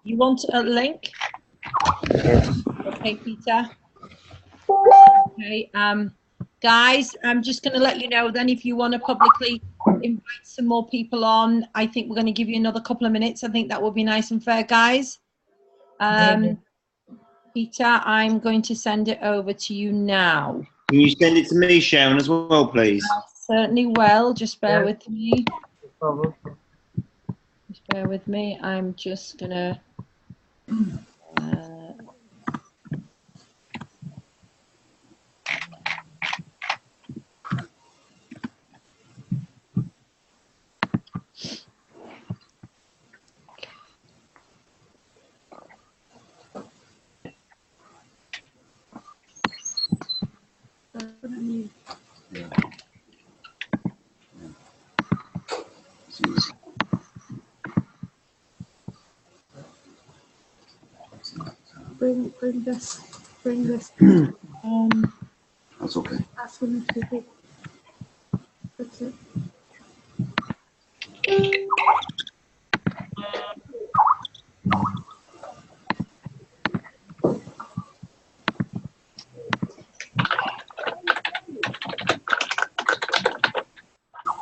You want a link? Okay, Peter. Okay, guys, I'm just going to let you know then if you want to publicly invite some more people on. I think we're going to give you another couple of minutes. I think that will be nice and fair, guys. Peter, I'm going to send it over to you now. Can you send it to me, Sharon, as well, please? I certainly will. Just bear with me. Just bear with me. I'm just going to... Bring this. That's okay. That's one to be. That's it.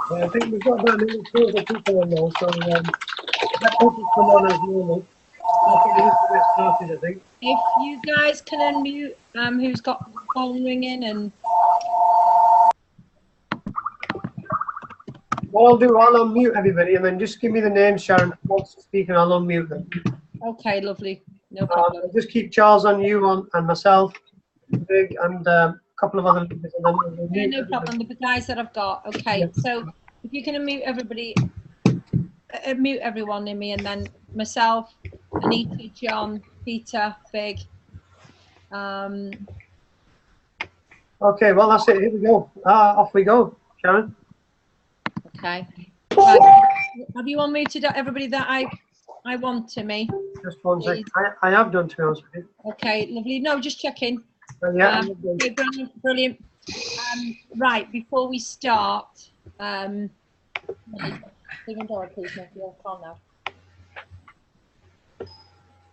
Yeah, I think we've got about maybe 2 other people on there, so let people come on as normal. I think we need to get started, I think. If you guys can unmute, who's got the phone ringing and... What I'll do, I'll unmute everybody and then just give me the name, Sharon, who wants to speak, and I'll unmute them. Okay, lovely. No problem. Just keep Charles on, you on, and myself, Big, and a couple of other leaders. And then we'll Yeah, no problem. The guys that I've got. Okay, yeah. So if you can unmute everybody, mute everyone in me, and then myself, Anita, John, Peter, Big. Okay, well, that's it. Here we go. Off we go, Sharon. Okay. Right. Have you unmuted everybody that I want to me? Just one second. I have done, to be honest with you. Okay, lovely. No, just checking. Yeah. Okay, brilliant. Right, before we start, please make your call now.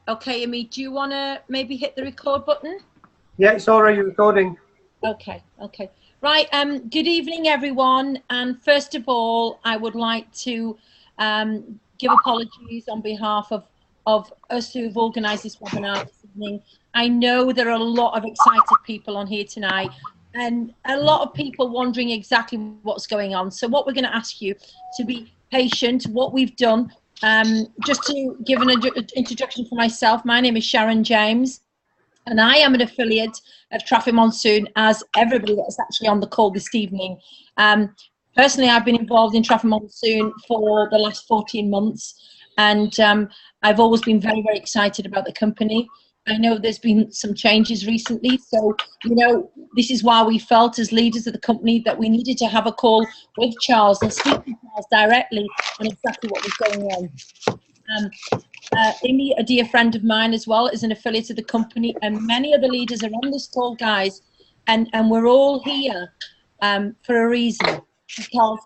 Okay, Amy, do you want to maybe hit the record button? Yeah, it's already recording. Okay. Right, good evening, everyone. And first of all, I would like to give apologies on behalf of us who've organised this webinar this evening. I know there are a lot of excited people on here tonight and a lot of people wondering exactly what's going on. So what we're going to ask you to be patient, what we've done, just to give an introduction for myself, my name is Sharon James. And I am an affiliate of Trafficmonsoon, as everybody that's actually on the call this evening. Personally, I've been involved in Trafficmonsoon for the last 14 months, and I've always been very, very excited about the company. I know there's been some changes recently, so, you know, this is why we felt as leaders of the company that we needed to have a call with Charles and speak to Charles directly on exactly what was going on. Amy, a dear friend of mine as well, is an affiliate of the company, and many other leaders are on this call, guys, and we're all here for a reason, because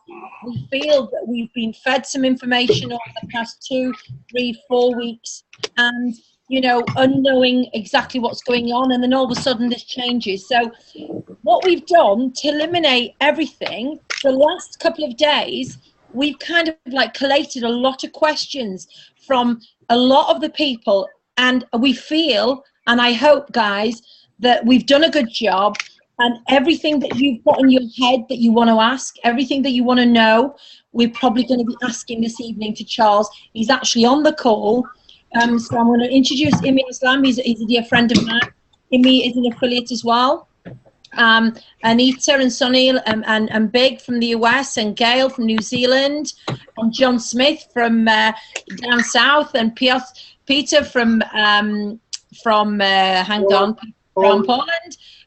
we feel that we've been fed some information over the past 2, 3, 4 weeks, and, you know, unknowing exactly what's going on, and then all of a sudden this changes. So what we've done to eliminate everything, the last couple of days, we've kind of like collated a lot of questions from a lot of the people, and we feel, and I hope, guys, that we've done a good job, and everything that you've got in your head that you want to ask, everything that you want to know, we're probably going to be asking this evening to Charles. He's actually on the call. So I'm going to introduce Imi Islam. He's a dear friend of mine. Imi is an affiliate as well. Anita and Sunil and Big from the US, and Gail from New Zealand, and John Smith from down south, and Peter from Poland,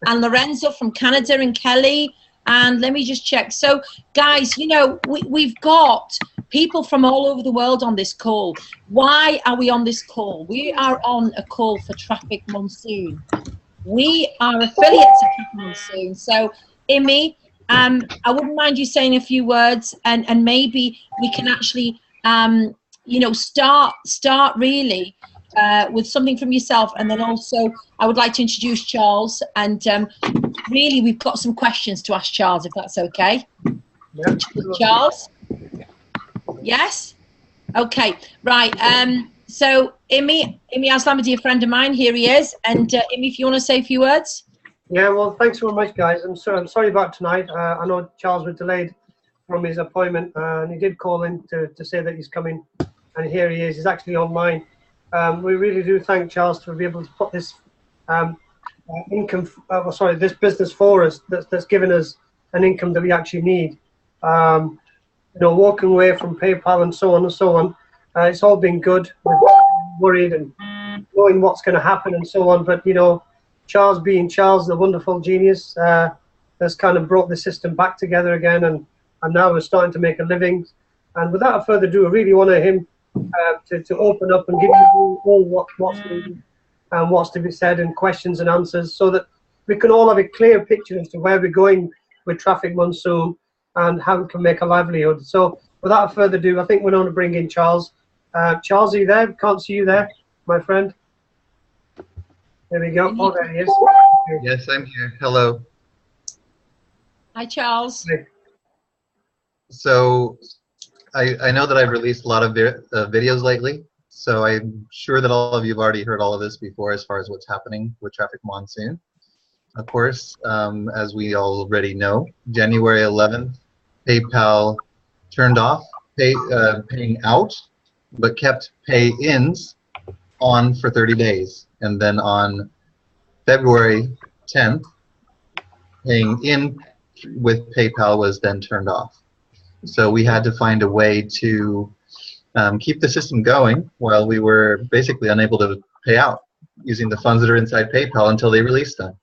and Lorenzo from Canada, and Kelly. And let me just check. So guys, you know, we've got people from all over the world on this call. Why are we on this call? We are on a call for Trafficmonsoon. We are affiliates of Trafficmonsoon. So, Imi, I wouldn't mind you saying a few words, and maybe we can actually, you know, start really with something from yourself, and then also I would like to introduce Charles, and really we've got some questions to ask Charles, if that's okay. Yeah. Charles? Yes? Okay, right. So Imi Aslamadi, a friend of mine, here he is. And Imi, if you want to say a few words. Yeah, well, thanks very much, guys. I'm sorry about tonight. I know Charles was delayed from his appointment, and he did call in to say that he's coming, and here he is. He's actually online. We really do thank Charles for being able to put this this business for us. That's given us an income that we actually need. You know, walking away from PayPal and so on and so on. It's all been good. We're worried and knowing what's going to happen and so on. But, you know, Charles being Charles, the wonderful genius, has kind of brought the system back together again. And now we're starting to make a living. And without further ado, I really want him to open up and give you all what's needed and what's to be said and questions and answers, so that we can all have a clear picture as to where we're going with Trafficmonsoon and how we can make a livelihood. So without further ado, I think we're going to bring in Charles. Charles, are you there? Can't see you there, my friend. There we go. Oh, there he is. Okay. Yes, I'm here. Hello. Hi, Charles. Hey. So I know that I've released a lot of videos lately, so I'm sure that all of you have already heard all of this before as far as what's happening with Trafficmonsoon. Of course, as we already know, January 11th, PayPal turned off paying out, but kept pay-ins on for 30 days. And then on February 10th, paying in with PayPal was then turned off. So we had to find a way to keep the system going while we were basically unable to pay out using the funds that are inside PayPal until they release them.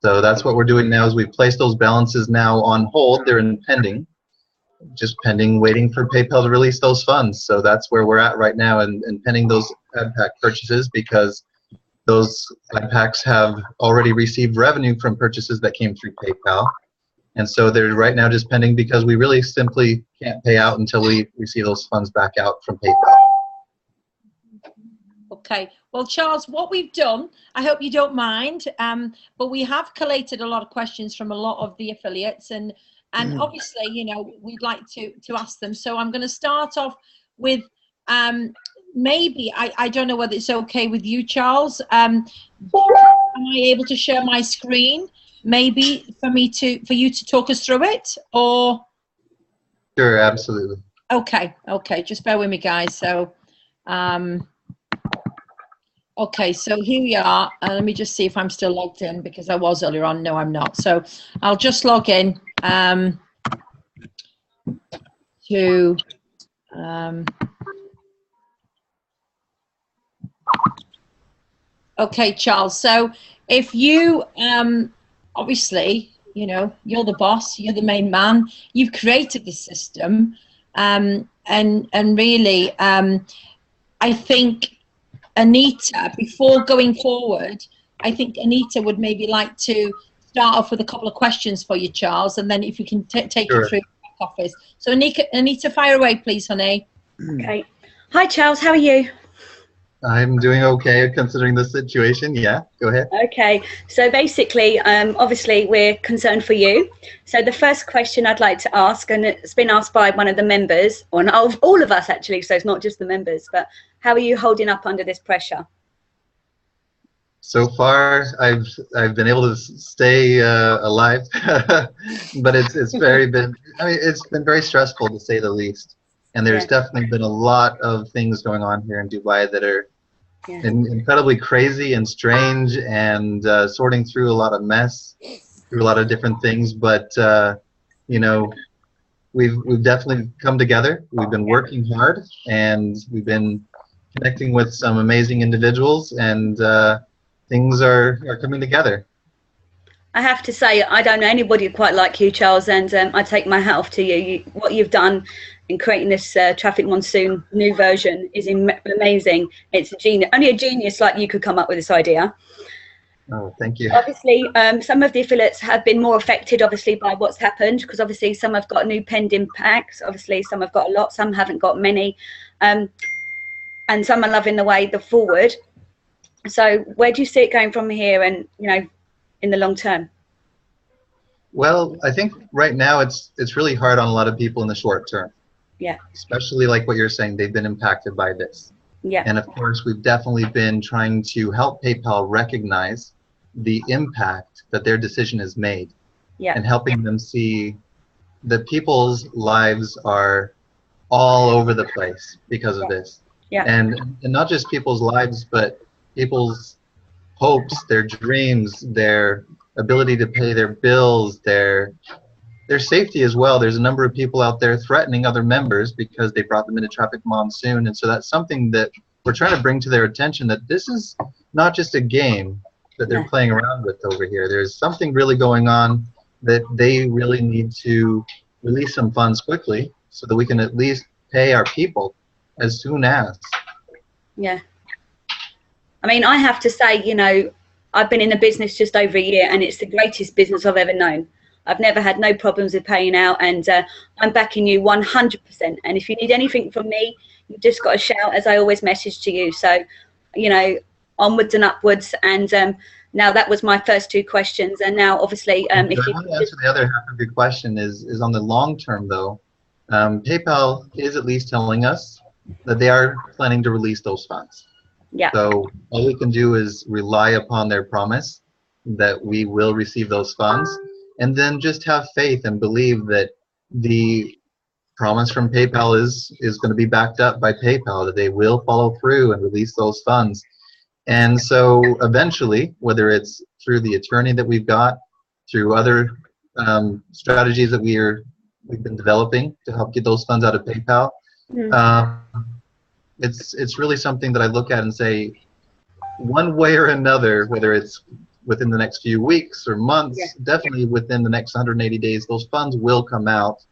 So that's what we're doing now, is we've placed those balances now on hold. They're in pending, just pending, waiting for PayPal to release those funds. So that's where we're at right now, and pending those ad pack purchases, because those ad packs have already received revenue from purchases that came through PayPal. And so they're right now just pending because we really simply can't pay out until we receive those funds back out from PayPal. Okay. Well, Charles, what we've done, I hope you don't mind, but we have collated a lot of questions from a lot of the affiliates, and obviously, you know, we'd like to ask them. So I'm going to start off with maybe, I don't know whether it's okay with you, Charles. Am I able to share my screen? Maybe for you to talk us through it, or? Sure, absolutely. Okay, just bear with me, guys. So, okay, so here we are. Let me just see if I'm still logged in, because I was earlier on. No, I'm not. So I'll just log in to okay, Charles. So if you obviously, you know, you're the boss, you're the main man, you've created this system, and really, I think Anita, before going forward, I think Anita would maybe like to start off with a couple of questions for you, Charles, and then if you can take Sure. it through the back office. So Anita, fire away, please, honey. Okay. Hi, Charles. How are you? I'm doing okay considering the situation. Yeah, go ahead. Okay. So basically, obviously, we're concerned for you. So the first question I'd like to ask, and it's been asked by one of the members, or all of us actually, so it's not just the members, but how are you holding up under this pressure? So far, I've been able to stay alive, but it's been very stressful, to say the least. And there's definitely been a lot of things going on here in Dubai that are incredibly crazy and strange, and sorting through a lot of mess, through a lot of different things. But you know, we've definitely come together. We've been working hard, and we've been connecting with some amazing individuals, and things are coming together. I have to say, I don't know anybody quite like you, Charles, and I take my hat off to you. What you've done in creating this Trafficmonsoon new version is amazing. It's a genius. Only a genius like you could come up with this idea. Oh, thank you. Obviously, some of the affiliates have been more affected, obviously, by what's happened, because obviously some have got new pending packs. Obviously, some have got a lot, some haven't got many. and some are loving the way forward. So where do you see it going from here, and in the long term? Well, I think right now it's really hard on a lot of people in the short term. Yeah. Especially like what you're saying, they've been impacted by this. Yeah. And of course, we've definitely been trying to help PayPal recognize the impact that their decision has made. Yeah. And helping them see that people's lives are all over the place because of this. Yeah. And not just people's lives, but people's hopes, their dreams, their ability to pay their bills, their safety as well. There's a number of people out there threatening other members because they brought them into Trafficmonsoon, and so that's something that we're trying to bring to their attention, that this is not just a game that they're playing around with over here. There's something really going on that they really need to release some funds quickly so that we can at least pay our people as soon as. Yeah. I mean, I have to say, I've been in the business just over a year, and it's the greatest business I've ever known. I've never had no problems with paying out, and I'm backing you 100%. And if you need anything from me, you've just got to shout, as I always message to you. So, onwards and upwards. And now that was my first two questions. And now, obviously, if you want to answer the other half of your question is on the long term, though. PayPal is at least telling us that they are planning to release those funds. Yeah. So all we can do is rely upon their promise that we will receive those funds, and then just have faith and believe that the promise from PayPal is going to be backed up by PayPal, that they will follow through and release those funds. And so eventually, whether it's through the attorney that we've got, through other strategies that we've been developing to help get those funds out of PayPal, it's really something that I look at and say, one way or another, whether it's within the next few weeks or months, definitely within the next 180 days, those funds will come out.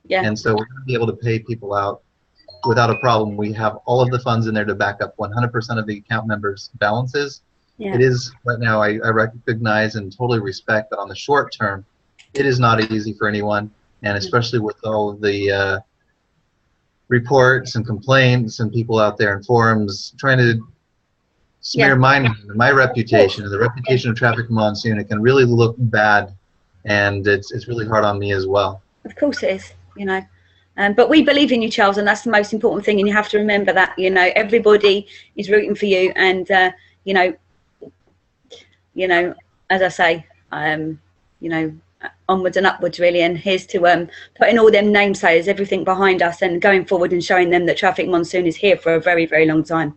Yeah. And so we're going to be able to pay people out without a problem. We have all of the funds in there to back up 100% of the account members' balances. Yeah. It is, right now, I recognize and totally respect that on the short term, it is not easy for anyone, and especially with all of the reports and complaints and people out there in forums trying to smear my reputation and the reputation of Trafficmonsoon. It can really look bad, and it's really hard on me as well. Of course it is, but we believe in you, Charles, and that's the most important thing, and you have to remember that, everybody is rooting for you, and as I say, onwards and upwards, really. And here's to putting all them namesayers, everything behind us, and going forward and showing them that Trafficmonsoon is here for a very, very long time.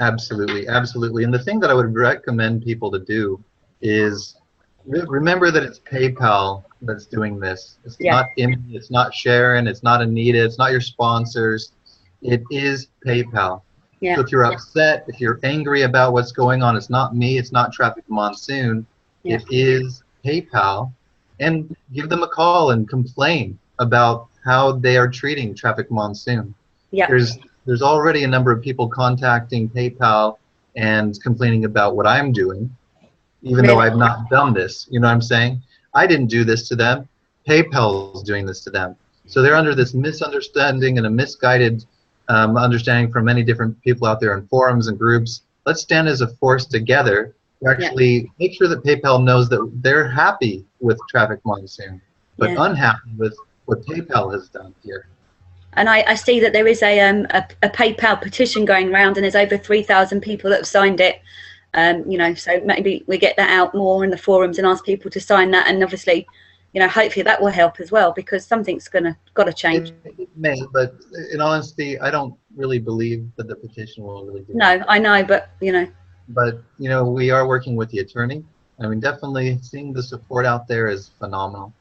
Absolutely, absolutely. And the thing that I would recommend people to do is remember that it's PayPal that's doing this. It's not Amy, it's not Sharon, it's not Anita, it's not your sponsors. It is PayPal. Yeah. So if you're upset, if you're angry about what's going on, it's not me, it's not Trafficmonsoon. Yeah. It is PayPal, and give them a call and complain about how they are treating Trafficmonsoon. Yeah. There's already a number of people contacting PayPal and complaining about what I'm doing, even though I've not done this. You know what I'm saying? I didn't do this to them. PayPal is doing this to them. So they're under this misunderstanding and a misguided understanding from many different people out there in forums and groups. Let's stand as a force together to actually make sure that PayPal knows that they're happy with Trafficmonsoon, but unhappy with what PayPal has done here. And I see that there is a PayPal petition going around, and there's over 3,000 people that have signed it. So maybe we get that out more in the forums and ask people to sign that, and obviously, hopefully that will help as well, because something's got to change. It may, but in honesty, I don't really believe that the petition will really do that. No, I know, but But we are working with the attorney. I mean, definitely seeing the support out there is phenomenal.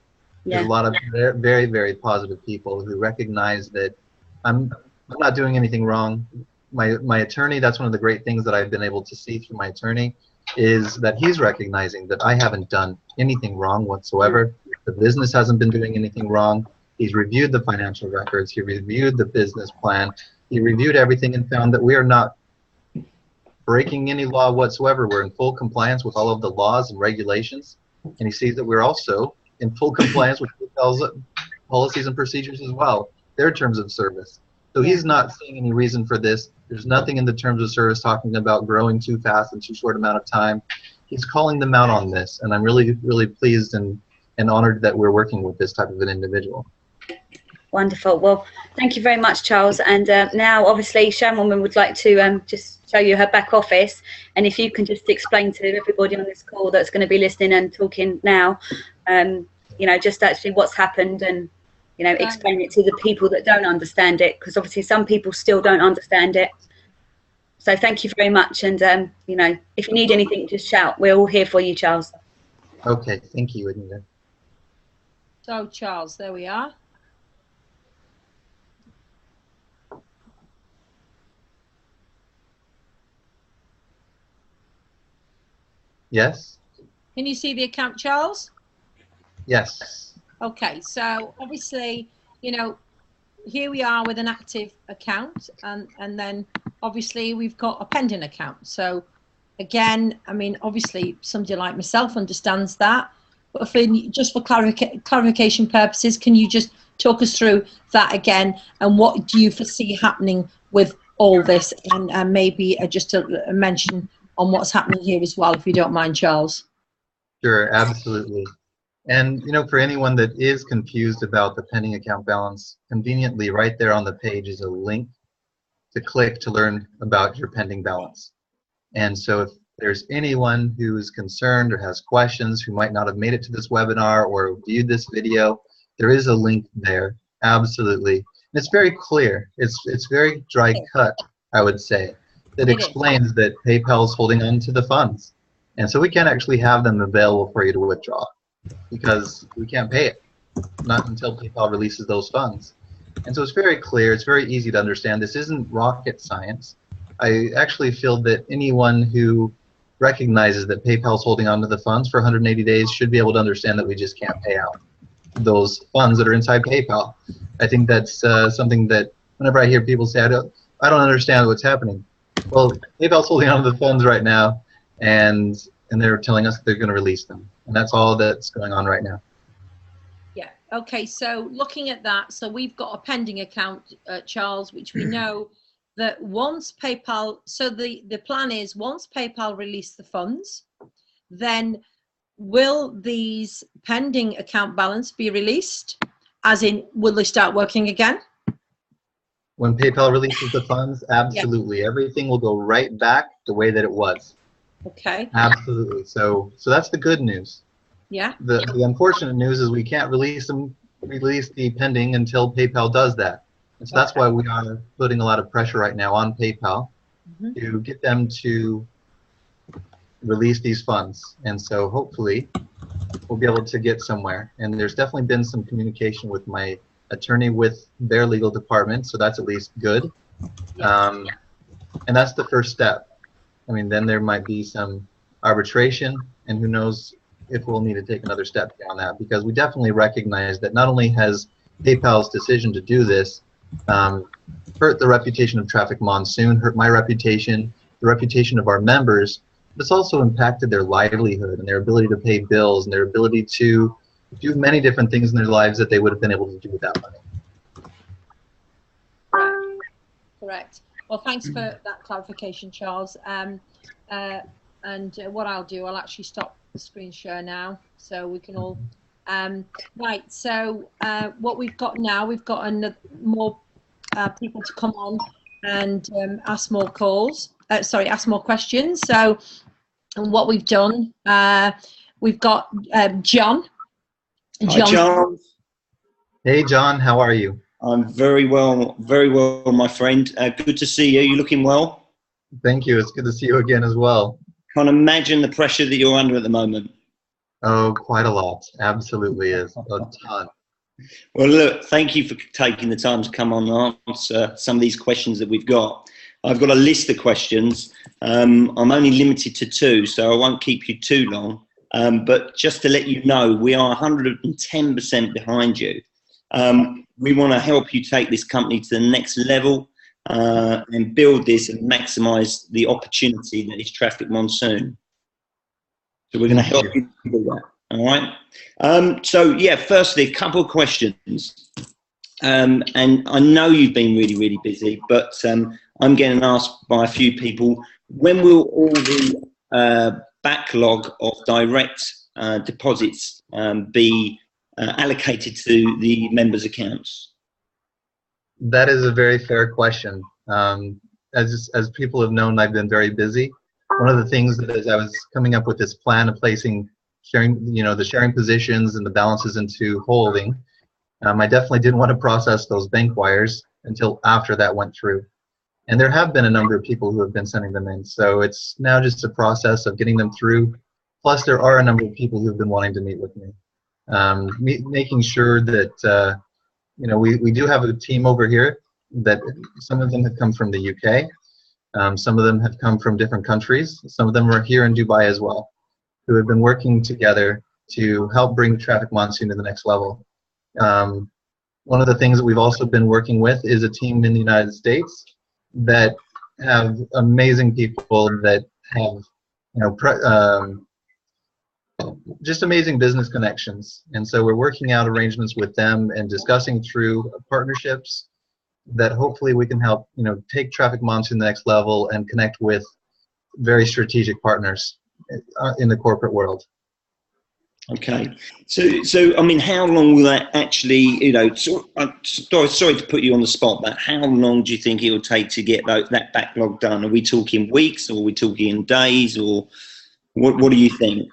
Yeah. There's a lot of very, very positive people who recognize that I'm not doing anything wrong. My attorney, that's one of the great things that I've been able to see through my attorney, is that he's recognizing that I haven't done anything wrong whatsoever. The business hasn't been doing anything wrong. He's reviewed the financial records. He reviewed the business plan. He reviewed everything and found that we are not breaking any law whatsoever. We're in full compliance with all of the laws and regulations. And he sees that we're also in full compliance with policies and procedures as well, their terms of service. So he's not seeing any reason for this There's nothing in the terms of service talking about growing too fast in too short amount of time. He's calling them out on this, and I'm really, really pleased and honored that we're working with this type of an individual. Wonderful. Well, thank you very much, Charles. And now, obviously, Sharon would like to just show you her back office. And if you can just explain to everybody on this call that's going to be listening and talking now, you know, just actually what's happened and, you know, explain it to the people that don't understand it, because obviously some people still don't understand it. So thank you very much. And, you know, if you need anything, just shout. We're all here for you, Charles. Okay. Thank you, Anita. So, Charles, there we are. Yes? Can you see the account, Charles? Yes. Okay, so obviously, you know, here we are with an active account, and then obviously we've got a pending account. So again, I mean, obviously somebody like myself understands that, but just for clarification purposes, can you just talk us through that again, and what do you foresee happening with all this, and maybe just a mention on what's happening here as well, if you don't mind, Charles? Sure, absolutely. And, you know, for anyone that is confused about the pending account balance, conveniently right there on the page is a link to click to learn about your pending balance. And so if there's anyone who's concerned or has questions, who might not have made it to this webinar or viewed this video, there is a link there, absolutely. And it's very clear. It's very dry cut, I would say, that explains that PayPal is holding on to the funds. And so we can't actually have them available for you to withdraw, because we can't pay it, not until PayPal releases those funds. And so it's very clear, it's very easy to understand. This isn't rocket science. I actually feel that anyone who recognizes that PayPal is holding on to the funds for 180 days should be able to understand that we just can't pay out those funds that are inside PayPal. I think that's something that whenever I hear people say, I don't understand what's happening. Well, PayPal's holding on to the funds right now, and they're telling us that they're going to release them. And that's all that's going on right now. Yeah. Okay. So looking at that, so we've got a pending account, Charles, which we know that once PayPal, so the plan is once PayPal release the funds, then will these pending account balance be released? As in, will they start working again? When PayPal releases the funds, absolutely. Yeah. Everything will go right back the way that it was. Okay. Absolutely. So that's the good news. Yeah. The unfortunate news is we can't release the pending until PayPal does that. And so that's why we are putting a lot of pressure right now on PayPal to get them to release these funds. And so hopefully we'll be able to get somewhere. And there's definitely been some communication with my attorney with their legal department, so that's at least good. And that's the first step. I mean, then there might be some arbitration, and who knows if we'll need to take another step beyond that, because we definitely recognize that not only has PayPal's decision to do this hurt the reputation of Trafficmonsoon, hurt my reputation, the reputation of our members, but it's also impacted their livelihood and their ability to pay bills and their ability to do many different things in their lives that they would have been able to do without money. Correct. Well, thanks for that clarification, Charles. And what I'll do, I'll actually stop the screen share now, so we can all. Right. So what we've got now, we've got more people to come on and ask more calls. Ask more questions. So, and what we've done, we've got John. Hi, John. Hey, John. How are you? I'm very well, my friend. Good to see you. You looking well? Thank you. It's good to see you again as well. Can't imagine the pressure that you're under at the moment. Oh, quite a lot. Absolutely is. A ton. Well, look, thank you for taking the time to come on and answer some of these questions that we've got. I've got a list of questions. I'm only limited to 2, so I won't keep you too long. But just to let you know, we are 110% behind you. We want to help you take this company to the next level and build this and maximize the opportunity that is Trafficmonsoon. So we're going to help you do that. All right. So yeah, firstly, a couple of questions. And I know you've been really, really busy, but I'm getting asked by a few people, when will all the backlog of direct deposits be allocated to the members' accounts? That is a very fair question. As people have known, I've been very busy. One of the things that as I was coming up with this plan of sharing the sharing positions and the balances into holding, I definitely didn't want to process those bank wires until after that went through. And there have been a number of people who have been sending them in. So it's now just a process of getting them through. Plus, there are a number of people who have been wanting to meet with me. Making sure that, we do have a team over here that some of them have come from the UK. Some of them have come from different countries. Some of them are here in Dubai as well, who have been working together to help bring Trafficmonsoon to the next level. One of the things that we've also been working with is a team in the United States that have amazing people that have, just amazing business connections. And so we're working out arrangements with them and discussing through partnerships that hopefully we can help, take Trafficmonsoon to the next level and connect with very strategic partners in the corporate world. Okay, so I mean, how long will that actually, sorry to put you on the spot, but how long do you think it will take to get that backlog done? Are we talking weeks, or are we talking days, or what do you think?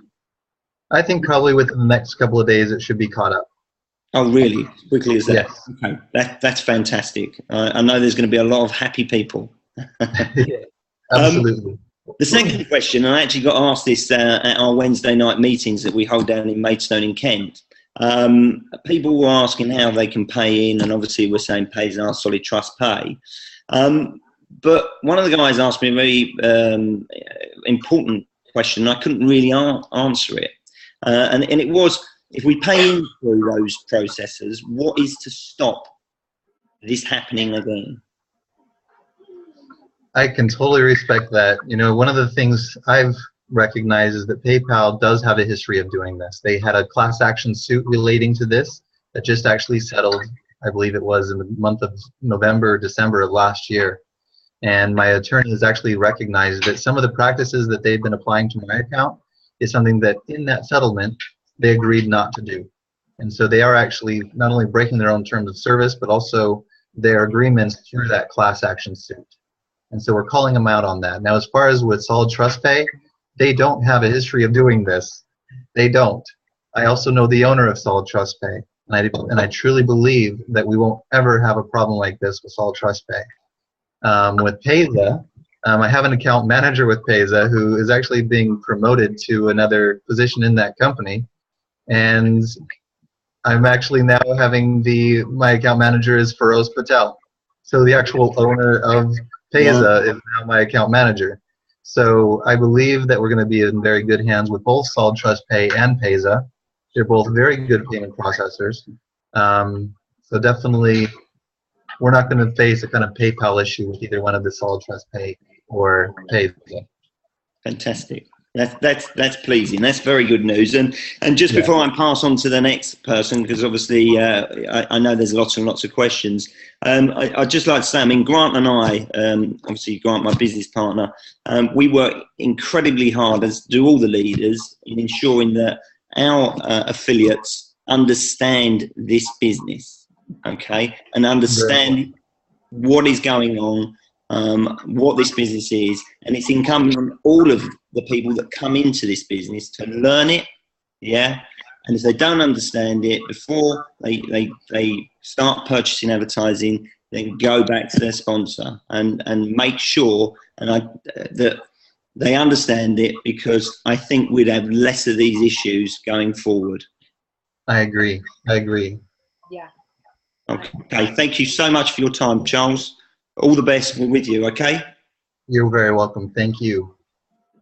I think probably within the next couple of days it should be caught up. Oh, really? Quickly as that? Yes. Okay, that's fantastic. I know there's going to be a lot of happy people. Yeah, absolutely. The second question, and I actually got asked this at our Wednesday night meetings that we hold down in Maidstone in Kent. People were asking how they can pay in, and obviously we're saying pays in our solid trust pay. But one of the guys asked me a very important question, and I couldn't really answer it. And it was, if we pay in through those processes, what is to stop this happening again? I can totally respect that. One of the things I've recognized is that PayPal does have a history of doing this. They had a class action suit relating to this that just actually settled, I believe it was in the month of November or December of last year. And my attorney has actually recognized that some of the practices that they've been applying to my account is something that in that settlement they agreed not to do. And so they are actually not only breaking their own terms of service, but also their agreements through that class action suit. And so we're calling them out on that. Now, as far as with Solid Trust Pay, they don't have a history of doing this. They don't. I also know the owner of Solid Trust Pay, and I truly believe that we won't ever have a problem like this with Solid Trust Pay. With Payza, I have an account manager with Payza who is actually being promoted to another position in that company, and I'm actually now having my account manager is Feroz Patel. So the actual owner of Payza is now my account manager. So I believe that we're going to be in very good hands with both Solid Trust Pay and Payza. They're both very good payment processors. So definitely, we're not going to face a kind of PayPal issue with either one of the Solid Trust Pay or Payza. Fantastic. That's pleasing. That's very good news. And just before I pass on to the next person, because obviously I know there's lots and lots of questions, I'd just like to say, I mean, Grant and I, obviously Grant, my business partner, we work incredibly hard, as do all the leaders, in ensuring that our affiliates understand this business, okay, and understand what is going on, what this business is, and it's incumbent on all of the people that come into this business to learn it, and if they don't understand it before they start purchasing advertising, then go back to their sponsor and make sure that they understand it, because I think we'd have less of these issues going forward. I agree. Yeah. Okay, thank you so much for your time, Charles. All the best with you, okay? You're very welcome. Thank you.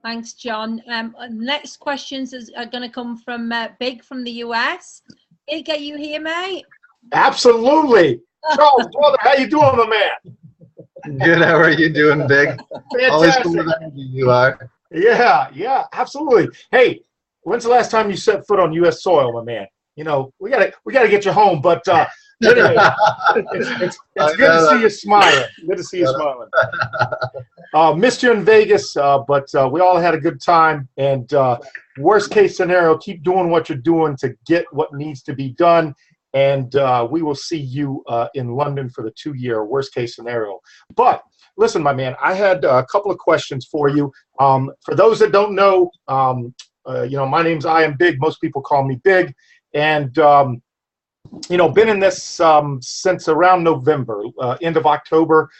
Thanks, John. Next questions are going to come from Big from the US. Big, are you here, mate? Absolutely. Charles, brother, how you doing, my man? Good. How are you doing, Big? Fantastic. Always cool with you are. Yeah, absolutely. Hey, when's the last time you set foot on U.S. soil, my man? We gotta get you home. But Anyway, it's good to see you smiling. Good to see you smiling. Missed you in Vegas, but we all had a good time. And worst case scenario, keep doing what you're doing to get what needs to be done. And we will see you in London for the 2-year worst case scenario. But listen, my man, I had a couple of questions for you. For those that don't know, my name's I Am Big. Most people call me Big. And, been in this since around November, end of October.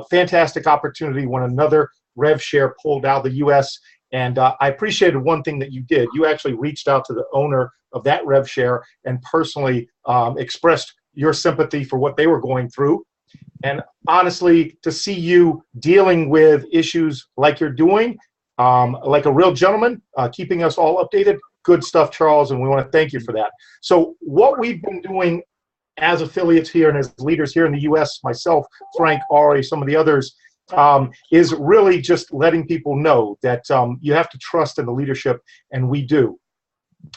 Fantastic opportunity when another rev share pulled out of the U.S. And I appreciated one thing that you did. You actually reached out to the owner of that rev share and personally expressed your sympathy for what they were going through. And honestly, to see you dealing with issues like you're doing, like a real gentleman, keeping us all updated, good stuff, Charles, and we want to thank you for that. So what we've been doing as affiliates here and as leaders here in the U.S., myself, Frank, Ari, some of the others, is really just letting people know that you have to trust in the leadership, and we do.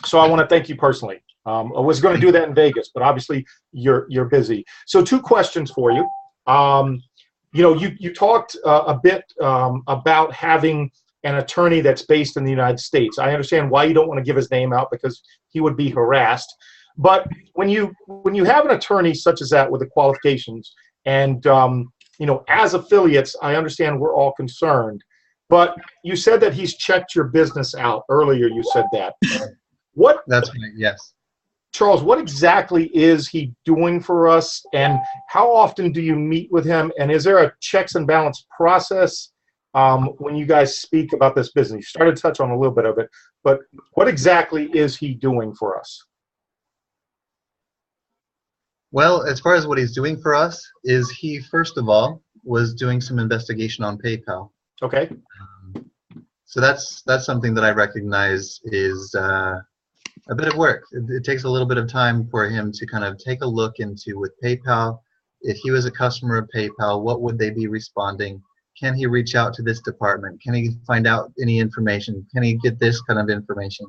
So I want to thank you personally. I was going to do that in Vegas, but obviously you're busy. So 2 questions for you. You talked a bit about having an attorney that's based in the United States. I understand why you don't want to give his name out, because he would be harassed. But when you have an attorney such as that with the qualifications, and as affiliates, I understand we're all concerned. But you said that he's checked your business out earlier. You said that. What? That's right. Yes. Charles, what exactly is he doing for us, and how often do you meet with him? And is there a checks and balance process when you guys speak about this business? You started to touch on a little bit of it, but what exactly is he doing for us? Well, as far as what he's doing for us, is he, first of all, was doing some investigation on PayPal. Okay. So that's something that I recognize is a bit of work. It takes a little bit of time for him to kind of take a look into, with PayPal, if he was a customer of PayPal, what would they be responding? Can he reach out to this department? Can he find out any information? Can he get this kind of information?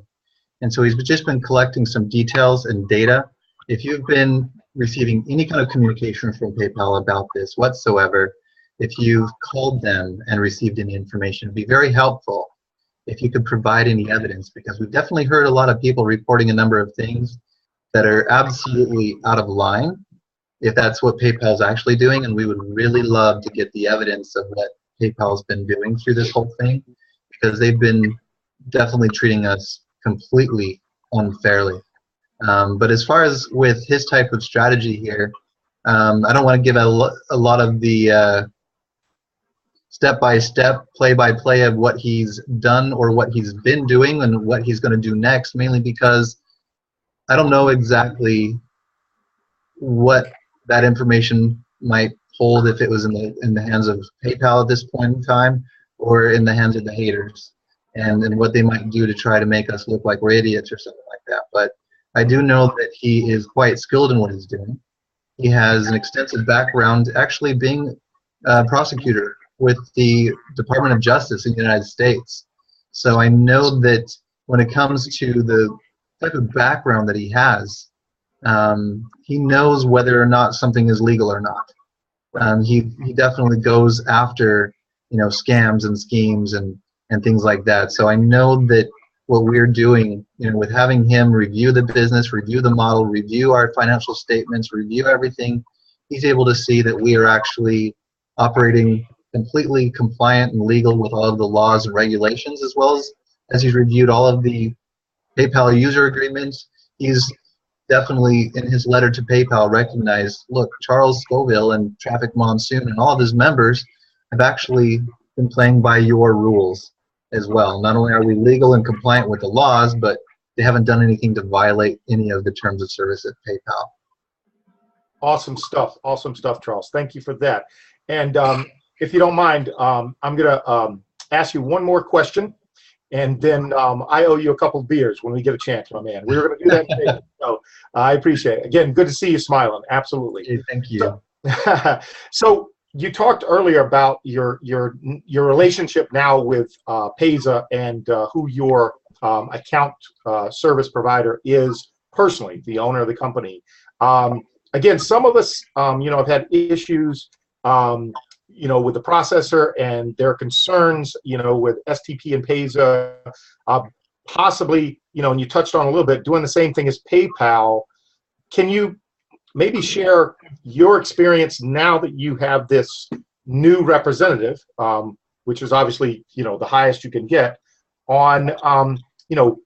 And so he's just been collecting some details and data. If you've been receiving any kind of communication from PayPal about this whatsoever, if you've called them and received any information, it'd be very helpful if you could provide any evidence, because we've definitely heard a lot of people reporting a number of things that are absolutely out of line, if that's what PayPal's actually doing. And we would really love to get the evidence of what PayPal's been doing through this whole thing, because they've been definitely treating us completely unfairly. But as far as with his type of strategy here, I don't want to give a lot of the step-by-step, play-by-play of what he's done or what he's been doing and what he's going to do next, mainly because I don't know exactly what that information might hold, if it was in the hands of PayPal at this point in time, or in the hands of the haters, and what they might do to try to make us look like we're idiots or something like that. But I do know that he is quite skilled in what he's doing. He has an extensive background actually being a prosecutor with the Department of Justice in the United States. So I know that when it comes to the type of background that he has, he knows whether or not something is legal or not. He definitely goes after, scams and schemes and things like that. So I know that what we're doing, with having him review the business, review the model, review our financial statements, review everything, he's able to see that we are actually operating completely compliant and legal with all of the laws and regulations, as well as he's reviewed all of the PayPal user agreements. He's definitely, in his letter to PayPal, recognized, look, Charles Scoville and Trafficmonsoon and all of his members have actually been playing by your rules as well. Not only are we legal and compliant with the laws, but they haven't done anything to violate any of the terms of service at PayPal. Awesome stuff, Charles. Thank you for that. And if you don't mind, I'm going to ask you one more question, and then I owe you a couple of beers when we get a chance, my man. We were going to do that today, so I appreciate it. Again, good to see you smiling. Absolutely. Okay, thank you. So you talked earlier about your relationship now with Payza and who your account service provider is personally, the owner of the company. again, some of us, you know, have had issues, you know, with the processor and their concerns, you know, with STP and Payza, possibly, you know, and you touched on a little bit, doing the same thing as PayPal. Can you maybe share your experience now that you have this new representative, which is obviously, you know, the highest you can get, on, you know,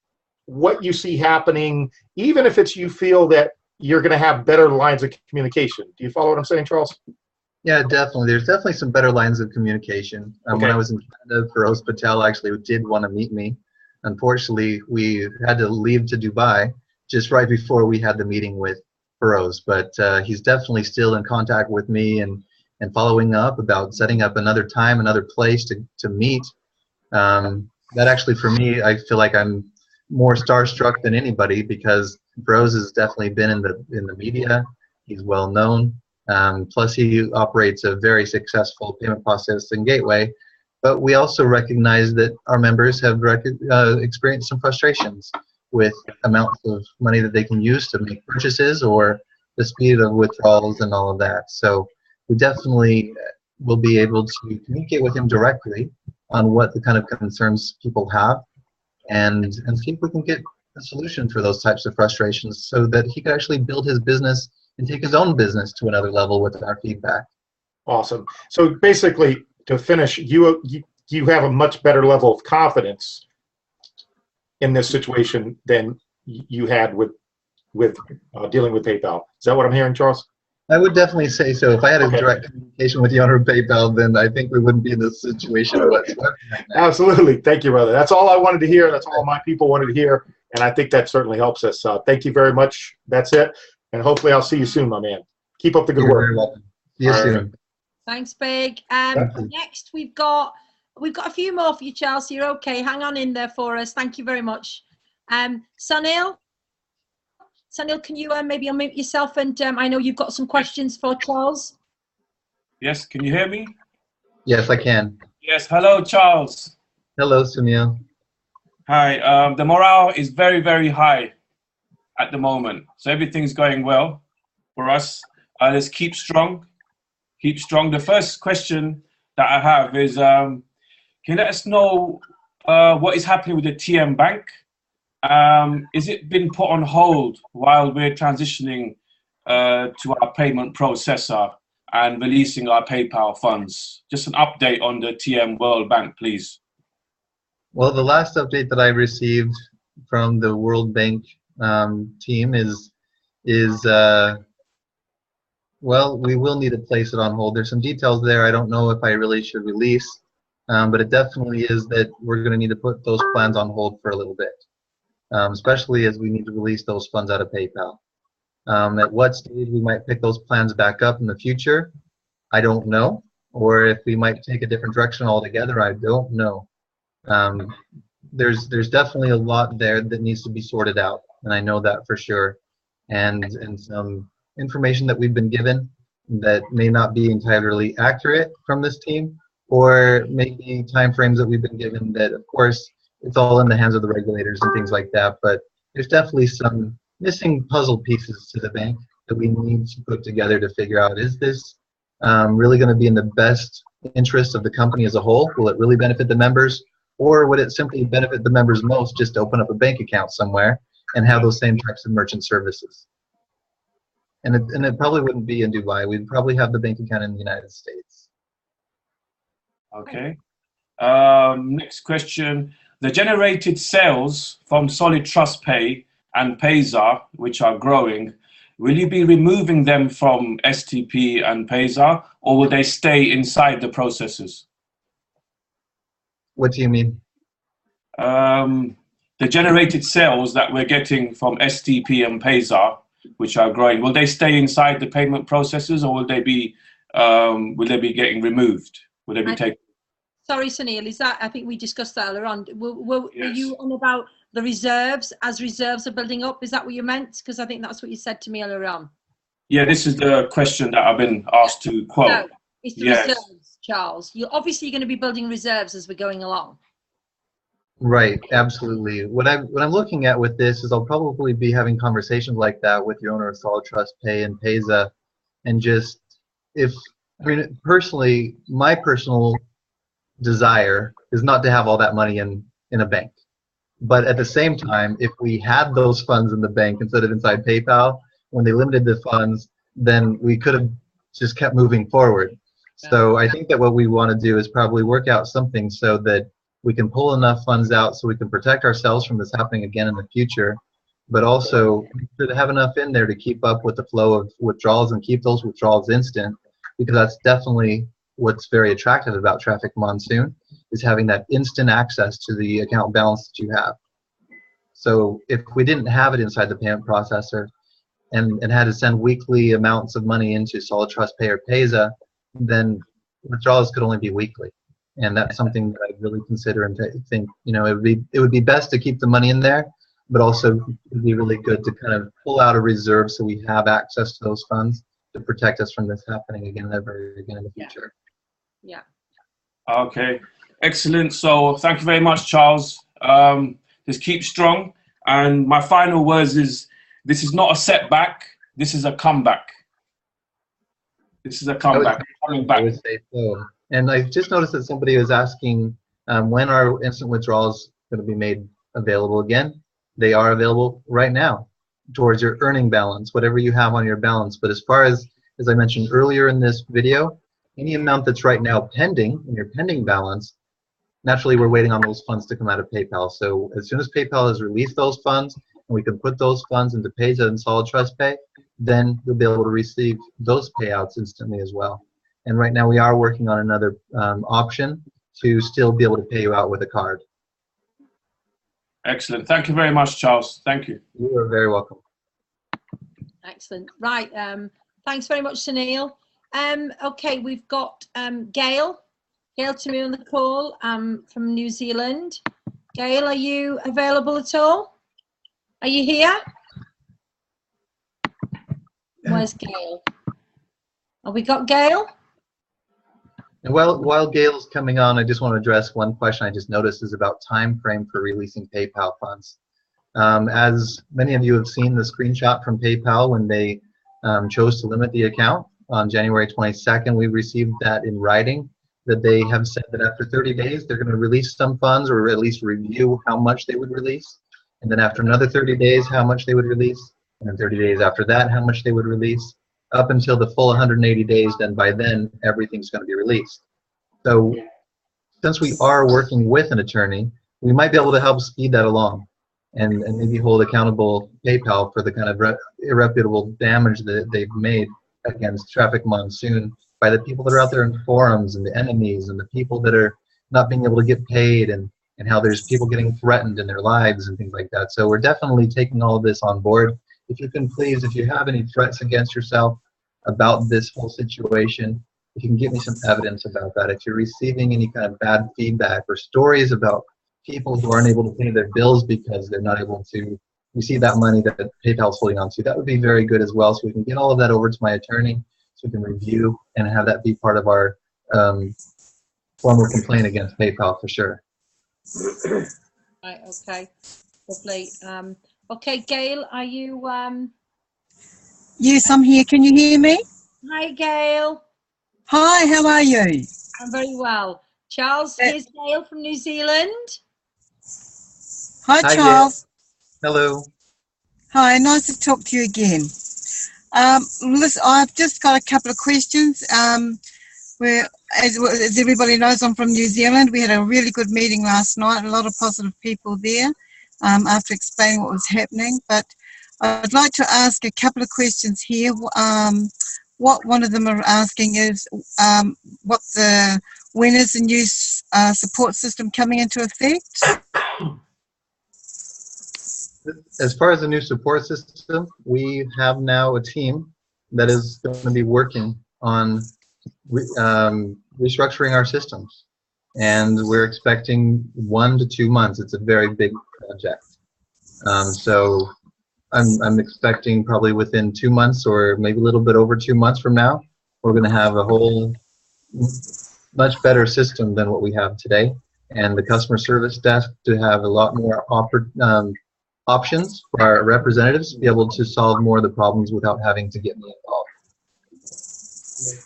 what you see happening, even if it's you feel that you're going to have better lines of communication. Do you follow what I'm saying, Charles? Yeah, definitely. There's definitely some better lines of communication. When I was in Canada, Feroz Patel actually did want to meet me. Unfortunately, we had to leave to Dubai just right before we had the meeting with Feroz, but he's definitely still in contact with me and following up about setting up another time, another place to meet. That actually, for me, I feel like I'm more starstruck than anybody, because Feroz has definitely been in the media. He's well known. Plus, he operates a very successful payment processing gateway. But we also recognize that our members have experienced some frustrations with amounts of money that they can use to make purchases, or the speed of withdrawals and all of that. So we definitely will be able to communicate with him directly on what the kind of concerns people have, and see if we can get a solution for those types of frustrations, so that he can actually build his business and take his own business to another level with our feedback. Awesome. So basically, to finish, you have a much better level of confidence in this situation than you had with dealing with PayPal. Is that what I'm hearing, Charles? I would definitely say so. If I had a direct communication with the owner of PayPal, then I think we wouldn't be in this situation whatsoever. Absolutely. Thank you, brother. That's all I wanted to hear. That's all my people wanted to hear. And I think that certainly helps us. Thank you very much. That's it. And hopefully I'll see you soon, my man. Keep up the good work. You're very welcome. See you soon. Thanks, Big. Next, we've got a few more for you, Charles. You're okay. Hang on in there for us. Thank you very much. Sunil, can you maybe unmute yourself? And I know you've got some questions for Charles. Yes, can you hear me? Yes, I can. Yes, hello, Charles. Hello, Sunil. Hi, the morale is very, very high at the moment. So everything's going well for us. Let's keep strong. Keep strong. The first question that I have is, can you let us know what is happening with the TM Bank? Is it been put on hold while we're transitioning to our payment processor and releasing our PayPal funds? Just an update on the TM World Bank, please. Well, the last update that I received from the World Bank team is well, we will need to place it on hold. There's some details there I don't know if I really should release, but it definitely is that we're going to need to put those plans on hold for a little bit, especially as we need to release those funds out of PayPal. At what stage we might pick those plans back up in the future, I don't know. Or if we might take a different direction altogether, I don't know. There's definitely a lot there that needs to be sorted out, and I know that for sure. And some information that we've been given that may not be entirely accurate from this team, or maybe timeframes that we've been given that, of course, it's all in the hands of the regulators and things like that. But there's definitely some missing puzzle pieces to the bank that we need to put together to figure out, is this really going to be in the best interest of the company as a whole? Will it really benefit the members? Or would it simply benefit the members most just to open up a bank account somewhere and have those same types of merchant services? And it probably wouldn't be in Dubai. We'd probably have the bank account in the United States. Okay. Next question. The generated sales from Solid Trust Pay and Payza, which are growing, will you be removing them from STP and Payza, or will they stay inside the processes? What do you mean? The generated sales that we're getting from STP and Payza, which are growing, will they stay inside the payment processes, or will they be getting removed? Will they be taken? Sorry, Sunil, is that, I think we discussed that earlier on. Were Yes. you on about the reserves, as reserves are building up? Is that what you meant? Because I think that's what you said to me earlier on. Yeah, this is the question that I've been asked to quote. No, it's the Yes. reserves, Charles. You're obviously going to be building reserves as we're going along. Right, absolutely. What I'm looking at with this is I'll probably be having conversations like that with your owner of Solid Trust Pay and Payza, and just personally, my personal desire is not to have all that money in a bank. But at the same time, if we had those funds in the bank instead of inside PayPal, when they limited the funds, then we could have just kept moving forward. So I think that what we want to do is probably work out something so that we can pull enough funds out so we can protect ourselves from this happening again in the future, but also to have enough in there to keep up with the flow of withdrawals and keep those withdrawals instant, because that's definitely what's very attractive about Trafficmonsoon, is having that instant access to the account balance that you have. So if we didn't have it inside the payment processor and had to send weekly amounts of money into Solid Trust Pay or Payza, then withdrawals could only be weekly. And that's something that I'd really consider and think, you know, it would be best to keep the money in there, but also it would be really good to kind of pull out a reserve so we have access to those funds to protect us from this happening again and ever again in the future. Yeah. Okay, excellent. So thank you very much, Charles. Just keep strong. And my final words is, this is not a setback. This is a comeback. This is a comeback. Coming back. I would say so. And I just noticed that somebody was asking when are instant withdrawals going to be made available again. They are available right now towards your earning balance, whatever you have on your balance. But as far as I mentioned earlier in this video, any amount that's right now pending in your pending balance, naturally we're waiting on those funds to come out of PayPal. So as soon as PayPal has released those funds and we can put those funds into Payza and Solid Trust Pay, then you'll be able to receive those payouts instantly as well. And right now we are working on another option to still be able to pay you out with a card. Excellent. Thank you very much, Charles. Thank you. You are very welcome. Excellent. Right. Thanks very much, Sunil. Okay, we've got Gail to me on the call from New Zealand. Gail, are you available at all? Are you here? Where's Gail? Have we got Gail? And while Gail's coming on, I just want to address one question I just noticed is about time frame for releasing PayPal funds. As many of you have seen the screenshot from PayPal when they chose to limit the account on January 22nd, we received that in writing, that they have said that after 30 days they're going to release some funds, or at least review how much they would release, and then after another 30 days how much they would release, and then 30 days after that how much they would release, up until the full 180 days. Then by then everything's going to be released. So since we are working with an attorney, we might be able to help speed that along and maybe hold accountable PayPal for the kind of irreputable damage that they've made against Trafficmonsoon by the people that are out there in forums, and the enemies, and the people that are not being able to get paid, and how there's people getting threatened in their lives and things like that. So we're definitely taking all of this on board. If you can please, if you have any threats against yourself about this whole situation, if you can give me some evidence about that. If you're receiving any kind of bad feedback or stories about people who aren't able to pay their bills because they're not able to receive that money that PayPal's holding on to, that would be very good as well. So we can get all of that over to my attorney so we can review and have that be part of our formal complaint against PayPal for sure. Right, okay, lovely. Okay, Gail, are you? Yes, I'm here. Can you hear me? Hi, Gail. Hi, how are you? I'm very well. Charles, here's Gail from New Zealand. Hi, Charles. Gail. Hello. Hi, nice to talk to you again. Listen, I've just got a couple of questions. As everybody knows, I'm from New Zealand. We had a really good meeting last night, a lot of positive people there after explaining what was happening. But I'd like to ask a couple of questions here. What one of them are asking is when is the new support system coming into effect? As far as the new support system, we have now a team that is going to be working on restructuring our systems, and we're expecting 1 to 2 months. It's a very big project, so I'm expecting probably within 2 months, or maybe a little bit over 2 months from now, we're going to have a whole much better system than what we have today, and the customer service desk to have a lot more options for our representatives to be able to solve more of the problems without having to get me involved.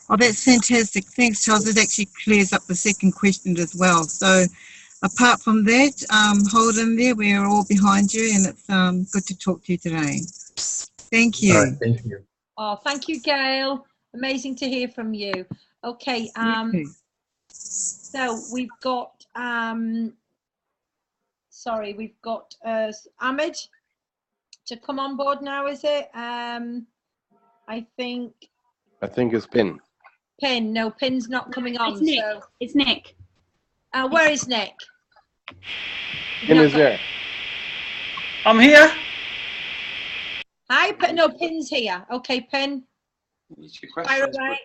Oh, that's fantastic. Thanks, Charles. It actually clears up the second question as well. So apart from that, hold in there. We are all behind you, and it's good to talk to you today. Thank you. All right, thank you. Oh, thank you, Gail. Amazing to hear from you. Okay. So we've got, sorry, we've got Ahmed to come on board now, is it? I think it's Pin. Pin. No, Pin's not coming on. It's Nick. So. It's Nick. Where is Nick? Pin is there. I'm here. Hi, Pin. No, Pin's here. Okay, Pin. Fire away.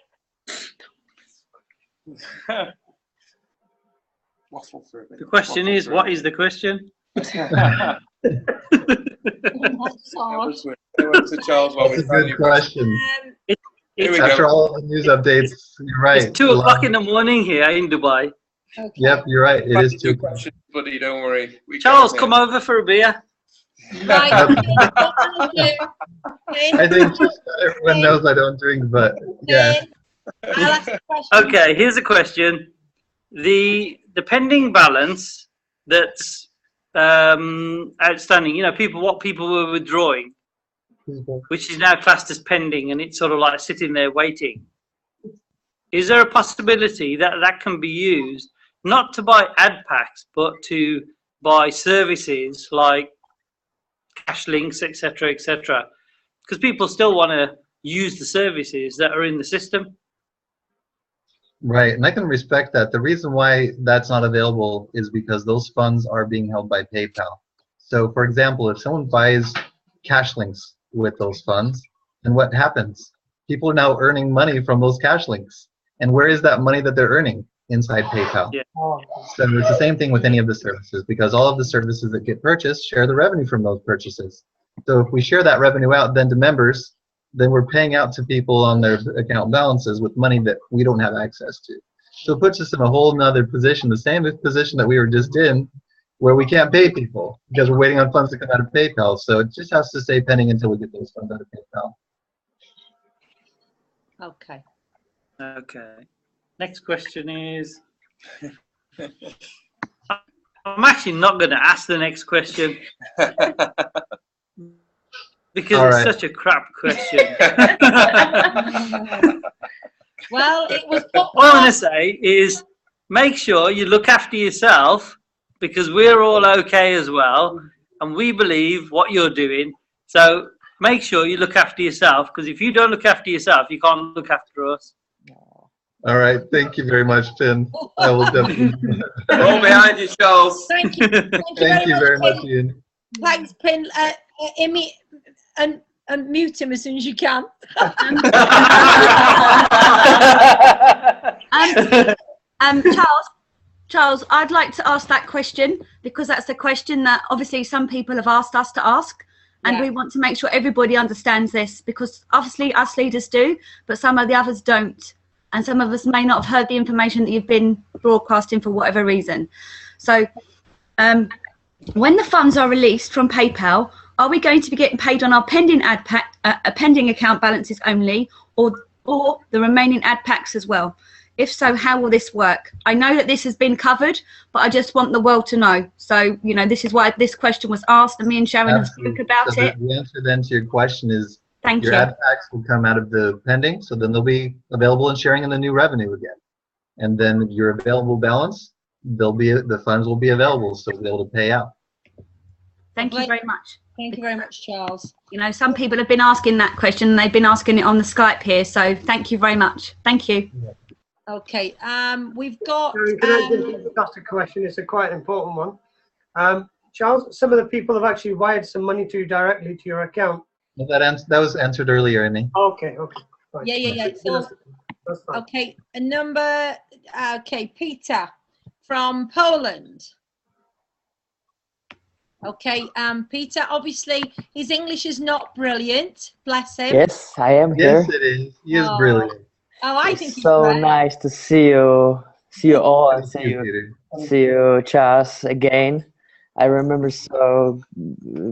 The question is, what is the question? That's a good question. After all the news updates, you're right. It's 2 o'clock in the morning here in Dubai. Okay. Yep, you're right. It is 2 o'clock. Buddy, don't worry. Charles, come over for a beer. Right. I think everyone knows I don't drink, but yeah. I'll ask a question. Okay, here's a question. The pending balance that's outstanding, you know, what people were withdrawing, which is now classed as pending, and it's sort of like sitting there waiting. Is there a possibility that that can be used not to buy ad packs, but to buy services like cash links, etc., etc.? Because people still want to use the services that are in the system. Right, and I can respect that. The reason why that's not available is because those funds are being held by PayPal. So, for example, if someone buys cash links with those funds, then what happens? People are now earning money from those cash links. And where is that money that they're earning? Inside PayPal. Yeah. So it's the same thing with any of the services, because all of the services that get purchased share the revenue from those purchases. So if we share that revenue out then to members, then we're paying out to people on their account balances with money that we don't have access to. So it puts us in a whole nother position, the same position that we were just in, where we can't pay people because we're waiting on funds to come out of PayPal. So it just has to stay pending until we get those funds out of PayPal. Okay. Okay. Next question is, I'm actually not going to ask the next question because it's such a crap question. Well, it was. What I want to say is, make sure you look after yourself, because we're all okay as well, and we believe what you're doing. So make sure you look after yourself, because if you don't look after yourself, you can't look after us. All right, thank you very much, Finn. I will definitely. Roll behind you, Charles. Thank you. Thank you very much, Ian. Thanks, Pin. Amy, and mute him as soon as you can. Charles, I'd like to ask that question because that's a question that obviously some people have asked us to ask, and we want to make sure everybody understands this, because obviously us leaders do, but some of the others don't. And some of us may not have heard the information that you've been broadcasting for whatever reason. So when the funds are released from PayPal, are we going to be getting paid on our pending pending account balances only, or the remaining ad packs as well? If so, how will this work? I know that this has been covered, but I just want the world to know. So, you know, this is why this question was asked, and me and Sharon have spoken about it. The answer then to your question is, Thank your you. ad packs will come out of the pending, so then they'll be available and sharing in the new revenue again. And then your available balance, the funds will be available, so they'll be able to pay out. Thank you very much. Thank you very much, Charles. You know, some people have been asking that question, and they've been asking it on the Skype here. So thank you very much. Thank you. Okay. We've got. Can I just ask a question? It's a quite important one. Charles, some of the people have actually wired some money to you directly to your account. Well, that was answered earlier, Amy. Okay. Right. Yeah. So, okay, a number. Okay, Peter from Poland. Okay, Peter. Obviously, his English is not brilliant. Bless him. Yes, I am here. Yes, it is. He is brilliant. Oh, I think he's so great. nice to see you see you all and Peter. see you, Charles, again. I remember so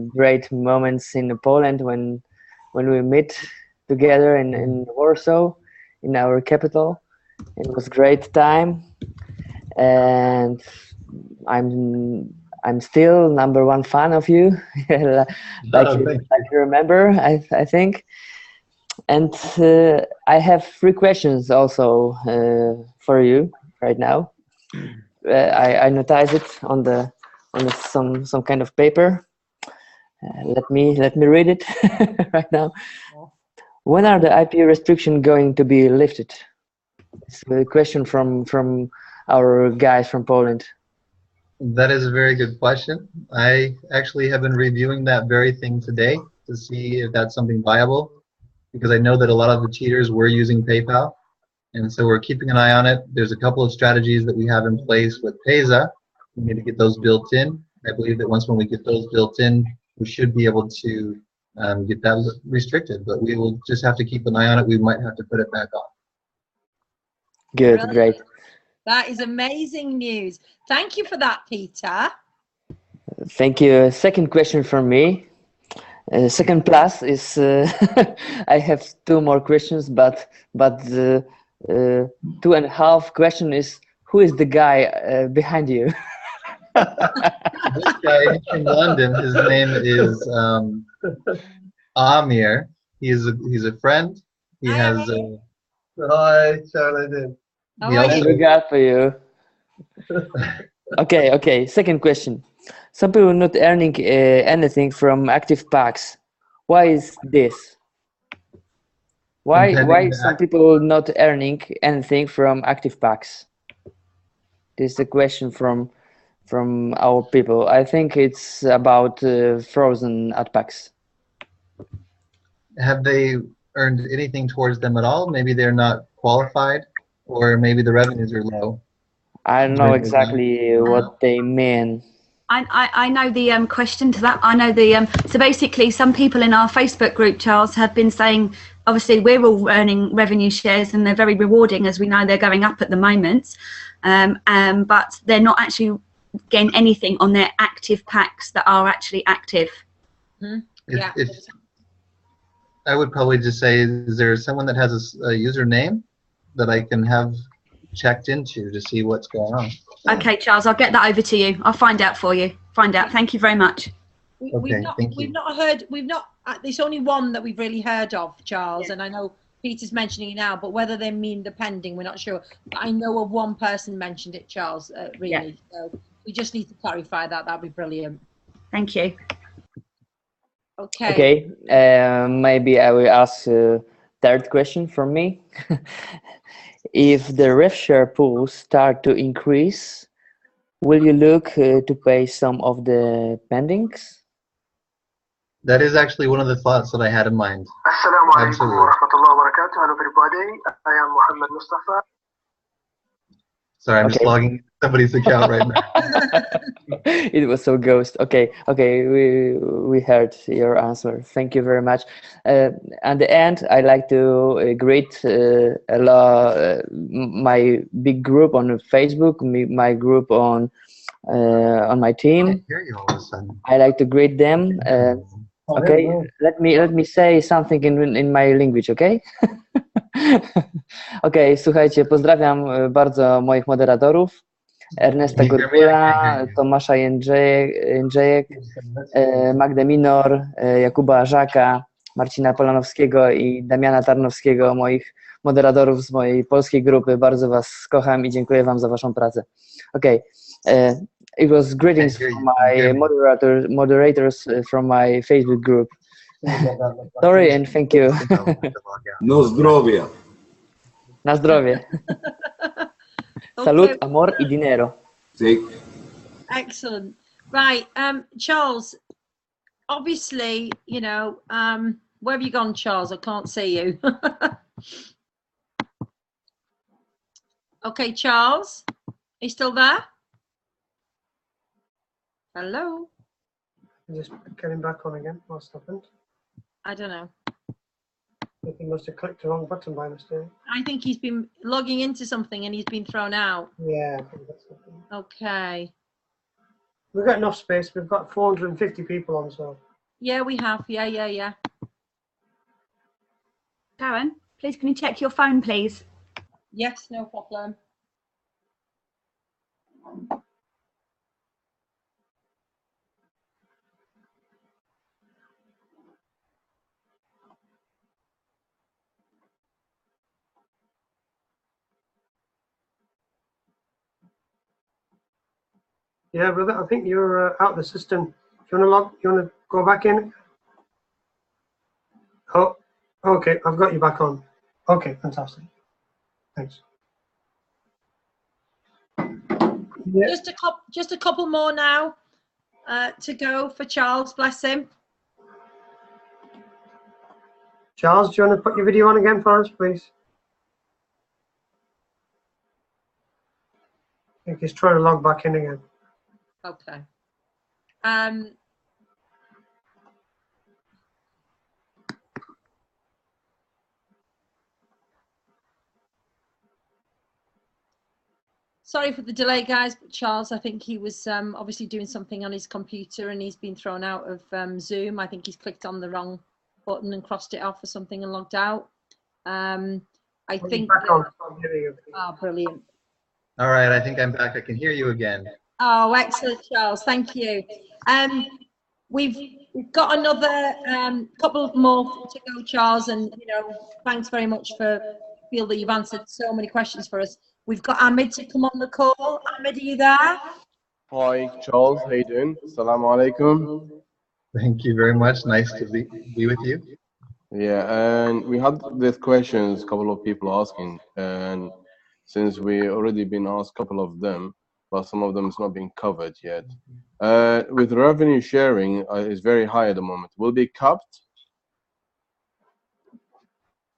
great moments in Poland when we met together in Warsaw, in our capital. It was great time, and I'm still #1 fan of you, like you remember, I think. And I have 3 questions also for you right now. I noticed it on some kind of paper. Let me read it right now. When are the IP restrictions going to be lifted? It's a question from our guys from Poland. That is a very good question. I actually have been reviewing that very thing today to see if that's something viable, because I know that a lot of the cheaters were using PayPal, and so we're keeping an eye on it. There's a couple of strategies that we have in place with Payza. We need to get those built in. I believe that when we get those built in, we should be able to get that restricted, but we will just have to keep an eye on it. We might have to put it back on. Good, Brilliant. great. That is amazing news. Thank you for that, Peter. Thank you. Second question from me. Second plus is I have 2 more questions, but 2.5 question is, who is the guy behind you? This guy from London, his name is Amir. He's a friend. He has. Hi, Charlie. He also, Regard for you. Okay. Second question. Some people not earning anything from active packs. Why is this? Why some people not earning anything from active packs? This is a question from our people. I think it's about frozen ad packs. have they earned anything towards them at all? Maybe they're not qualified, or maybe the revenues are low. I don't know exactly what they mean. I know the question to that. I know the so basically some people in our Facebook group, Charles, have been saying, obviously we're all earning revenue shares and they're very rewarding, as we know they're going up at the moment, but they're not actually getting anything on their active packs that are actually active. Yeah. I would probably just say, is there someone that has a username that I can have checked into to see what's going on? Okay, Charles, I'll get that over to you. I'll find out for you. Thank you very much. We've not heard. There's only one that we've really heard of, Charles, and I know Peter's mentioning it now, but whether they mean the pending, we're not sure. I know of one person mentioned it, Charles, really. Yeah. So we just need to clarify that. That'd be brilliant. Thank you. Okay. Maybe I will ask a third question from me. If the ref share pools start to increase, will you look to pay some of the pendings? That is actually one of the thoughts that I had in mind. Assalamu alaikum wa rahmatullahi wa barakatuh. Hello everybody. I am Muhammad Mustafa. Sorry, I'm just logging somebody's account right now. It was so ghost. Okay, we heard your answer. Thank you very much. At the end, I like to greet my big group on Facebook, my group on my team. I hear you all of a sudden. I like to greet them. Okay, let me say something in my language, okay? Okej, słuchajcie, pozdrawiam bardzo moich moderatorów, Ernesta Gorgula, Tomasza Jędrzejek, Magdę Minor, Jakuba Żaka, Marcina Polanowskiego i Damiana Tarnowskiego, moich moderatorów z mojej polskiej grupy. Bardzo was kocham i dziękuję wam za waszą pracę. Okay, it was greetings from my moderators from my Facebook group. Sorry and thank you. No zdrowie. Na zdrowie. Salud, amor y dinero. Excellent. Right, Charles, obviously, you know, where have you gone, Charles? I can't see you. Okay, Charles, are you still there? Hello? Just getting back on again. What's happened? I don't know. He must have clicked the wrong button by mistake. I think he's been logging into something and he's been thrown out. Yeah. I think that's okay. Okay. We've got enough space. We've got 450 people on, so. Yeah, we have. Yeah. Karen, please can you check your phone, please? Yes, no problem. Yeah, brother, I think you're out of the system. Do you want to go back in? Oh, okay, I've got you back on. Okay, fantastic. Thanks. Yeah. Just a couple more now to go for Charles. Bless him. Charles, do you want to put your video on again for us, please? I think he's trying to log back in again. Okay. Sorry for the delay, guys, but Charles, I think he was obviously doing something on his computer and he's been thrown out of Zoom. I think he's clicked on the wrong button and crossed it off or something and logged out. I think. Oh, brilliant. All right, I think I'm back. I can hear you again. Oh, excellent, Charles. Thank you. We've got another couple more to go, Charles, and thanks very much for feel that you've answered so many questions for us. We've got Ahmed to come on the call. Ahmed, are you there? Hi, Charles. How you doing? Assalamu alaikum. Thank you very much. Nice to be with you. Yeah, and we had these questions, a couple of people asking, and since we already been asked a couple of them, but some of them is not being covered yet. With revenue sharing, is very high at the moment. Will it be capped?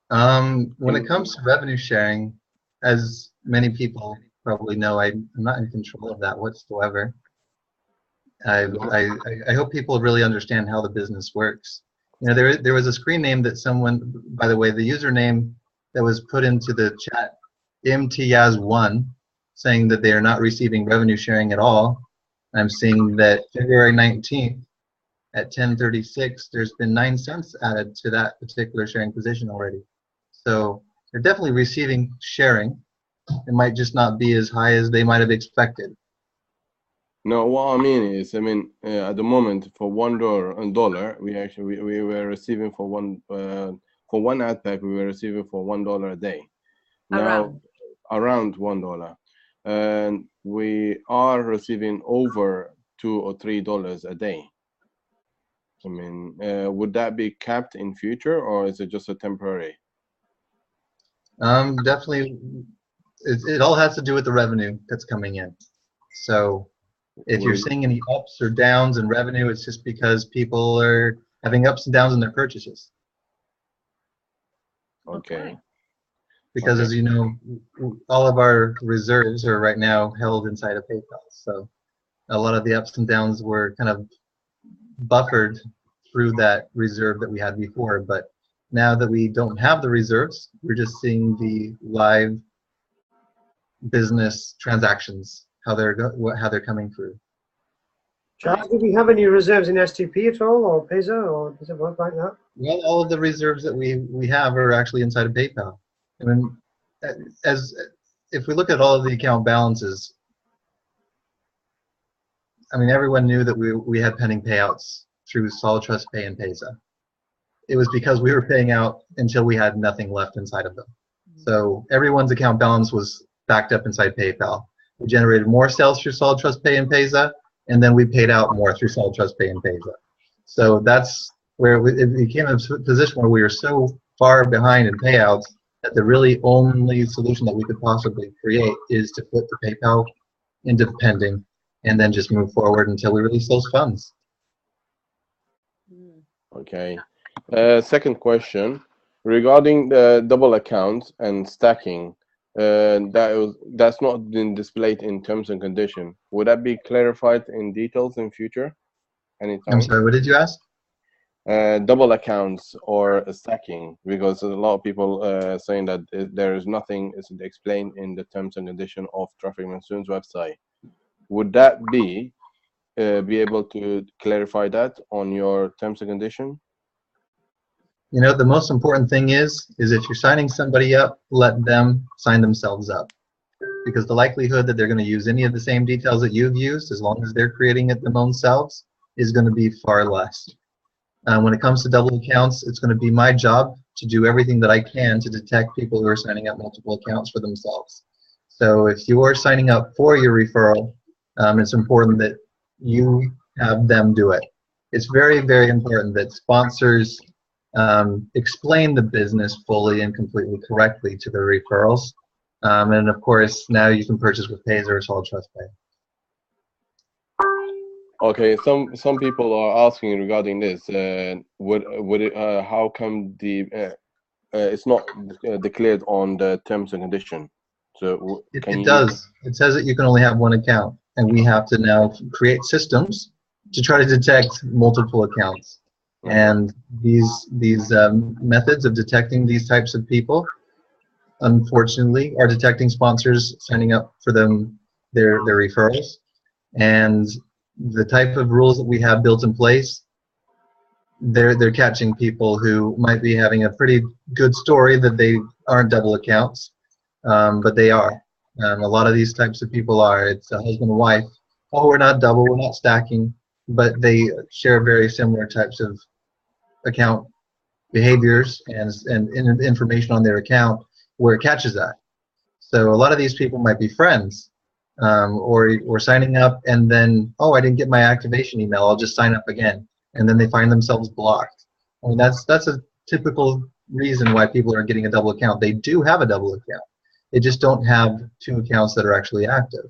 When it comes to revenue sharing, as many people probably know, I'm not in control of that whatsoever. I hope people really understand how the business works. There was a screen name that someone, by the way, the username that was put into the chat, MTYAZ1, saying that they are not receiving revenue sharing at all. I'm seeing that February 19th at 10:36, there's been 9 cents added to that particular sharing position already. So they're definitely receiving sharing. It might just not be as high as they might have expected. No, what I mean is, at the moment for $1, we were receiving for one ad pack, we were receiving for $1 a day. Now around $1, and we are receiving over $2 or $3 a day. Would that be capped in future, or is it just a temporary? Definitely, it all has to do with the revenue that's coming in. So if you're seeing any ups or downs in revenue, it's just because people are having ups and downs in their purchases. Okay. Because as you know, all of our reserves are right now held inside of PayPal. So a lot of the ups and downs were kind of buffered through that reserve that we had before. But now that we don't have the reserves, we're just seeing the live business transactions, how they're coming through. Charles, do we have any reserves in STP at all, or Pesa, or does it work like that? Well, all of the reserves that we have are actually inside of PayPal. If we look at all of the account balances, everyone knew that we had pending payouts through Solid Trust Pay and Pesa. It was because we were paying out until we had nothing left inside of them. So everyone's account balance was backed up inside PayPal. We generated more sales through Solid Trust Pay and Pesa, and then we paid out more through Solid Trust Pay and Pesa. So that's where it became a position where we were so far behind in payouts that the really only solution that we could possibly create is to put the PayPal into pending and then just move forward until we release those funds. Okay. Second question, regarding the double accounts and stacking, that's not been displayed in terms and condition. Would that be clarified in details in future? Anytime? I'm sorry, what did you ask? double accounts or stacking, because a lot of people saying that there is nothing explained in the terms and conditions of Trafficmonsoon's website. Would that be able to clarify that on your terms and conditions? You know, the most important thing is if you're signing somebody up, let them sign themselves up. Because the likelihood that they're going to use any of the same details that you've used, as long as they're creating it themselves, is going to be far less. When it comes to double accounts, it's going to be my job to do everything that I can to detect people who are signing up multiple accounts for themselves. So if you're signing up for your referral, it's important that you have them do it. It's very, very important that sponsors explain the business fully and completely correctly to their referrals. And of course, now you can purchase with Pays or it's all TrustPay. Okay, some people are asking regarding this. How come it's not declared on the terms and condition? So it does. It says that you can only have one account, and we have to now create systems to try to detect multiple accounts. And these methods of detecting these types of people, unfortunately, are detecting sponsors signing up for their referrals. And the type of rules that we have built in place, they're catching people who might be having a pretty good story that they aren't double accounts, but they are. A lot of these types of people are. It's a husband and wife. Oh, we're not double, we're not stacking, but they share very similar types of account behaviors and information on their account where it catches that. So a lot of these people might be friends, or signing up and then, oh, I didn't get my activation email, I'll just sign up again, and then they find themselves blocked. I mean, that's a typical reason why people are getting a double account. They do have a double account. They just don't have two accounts that are actually active.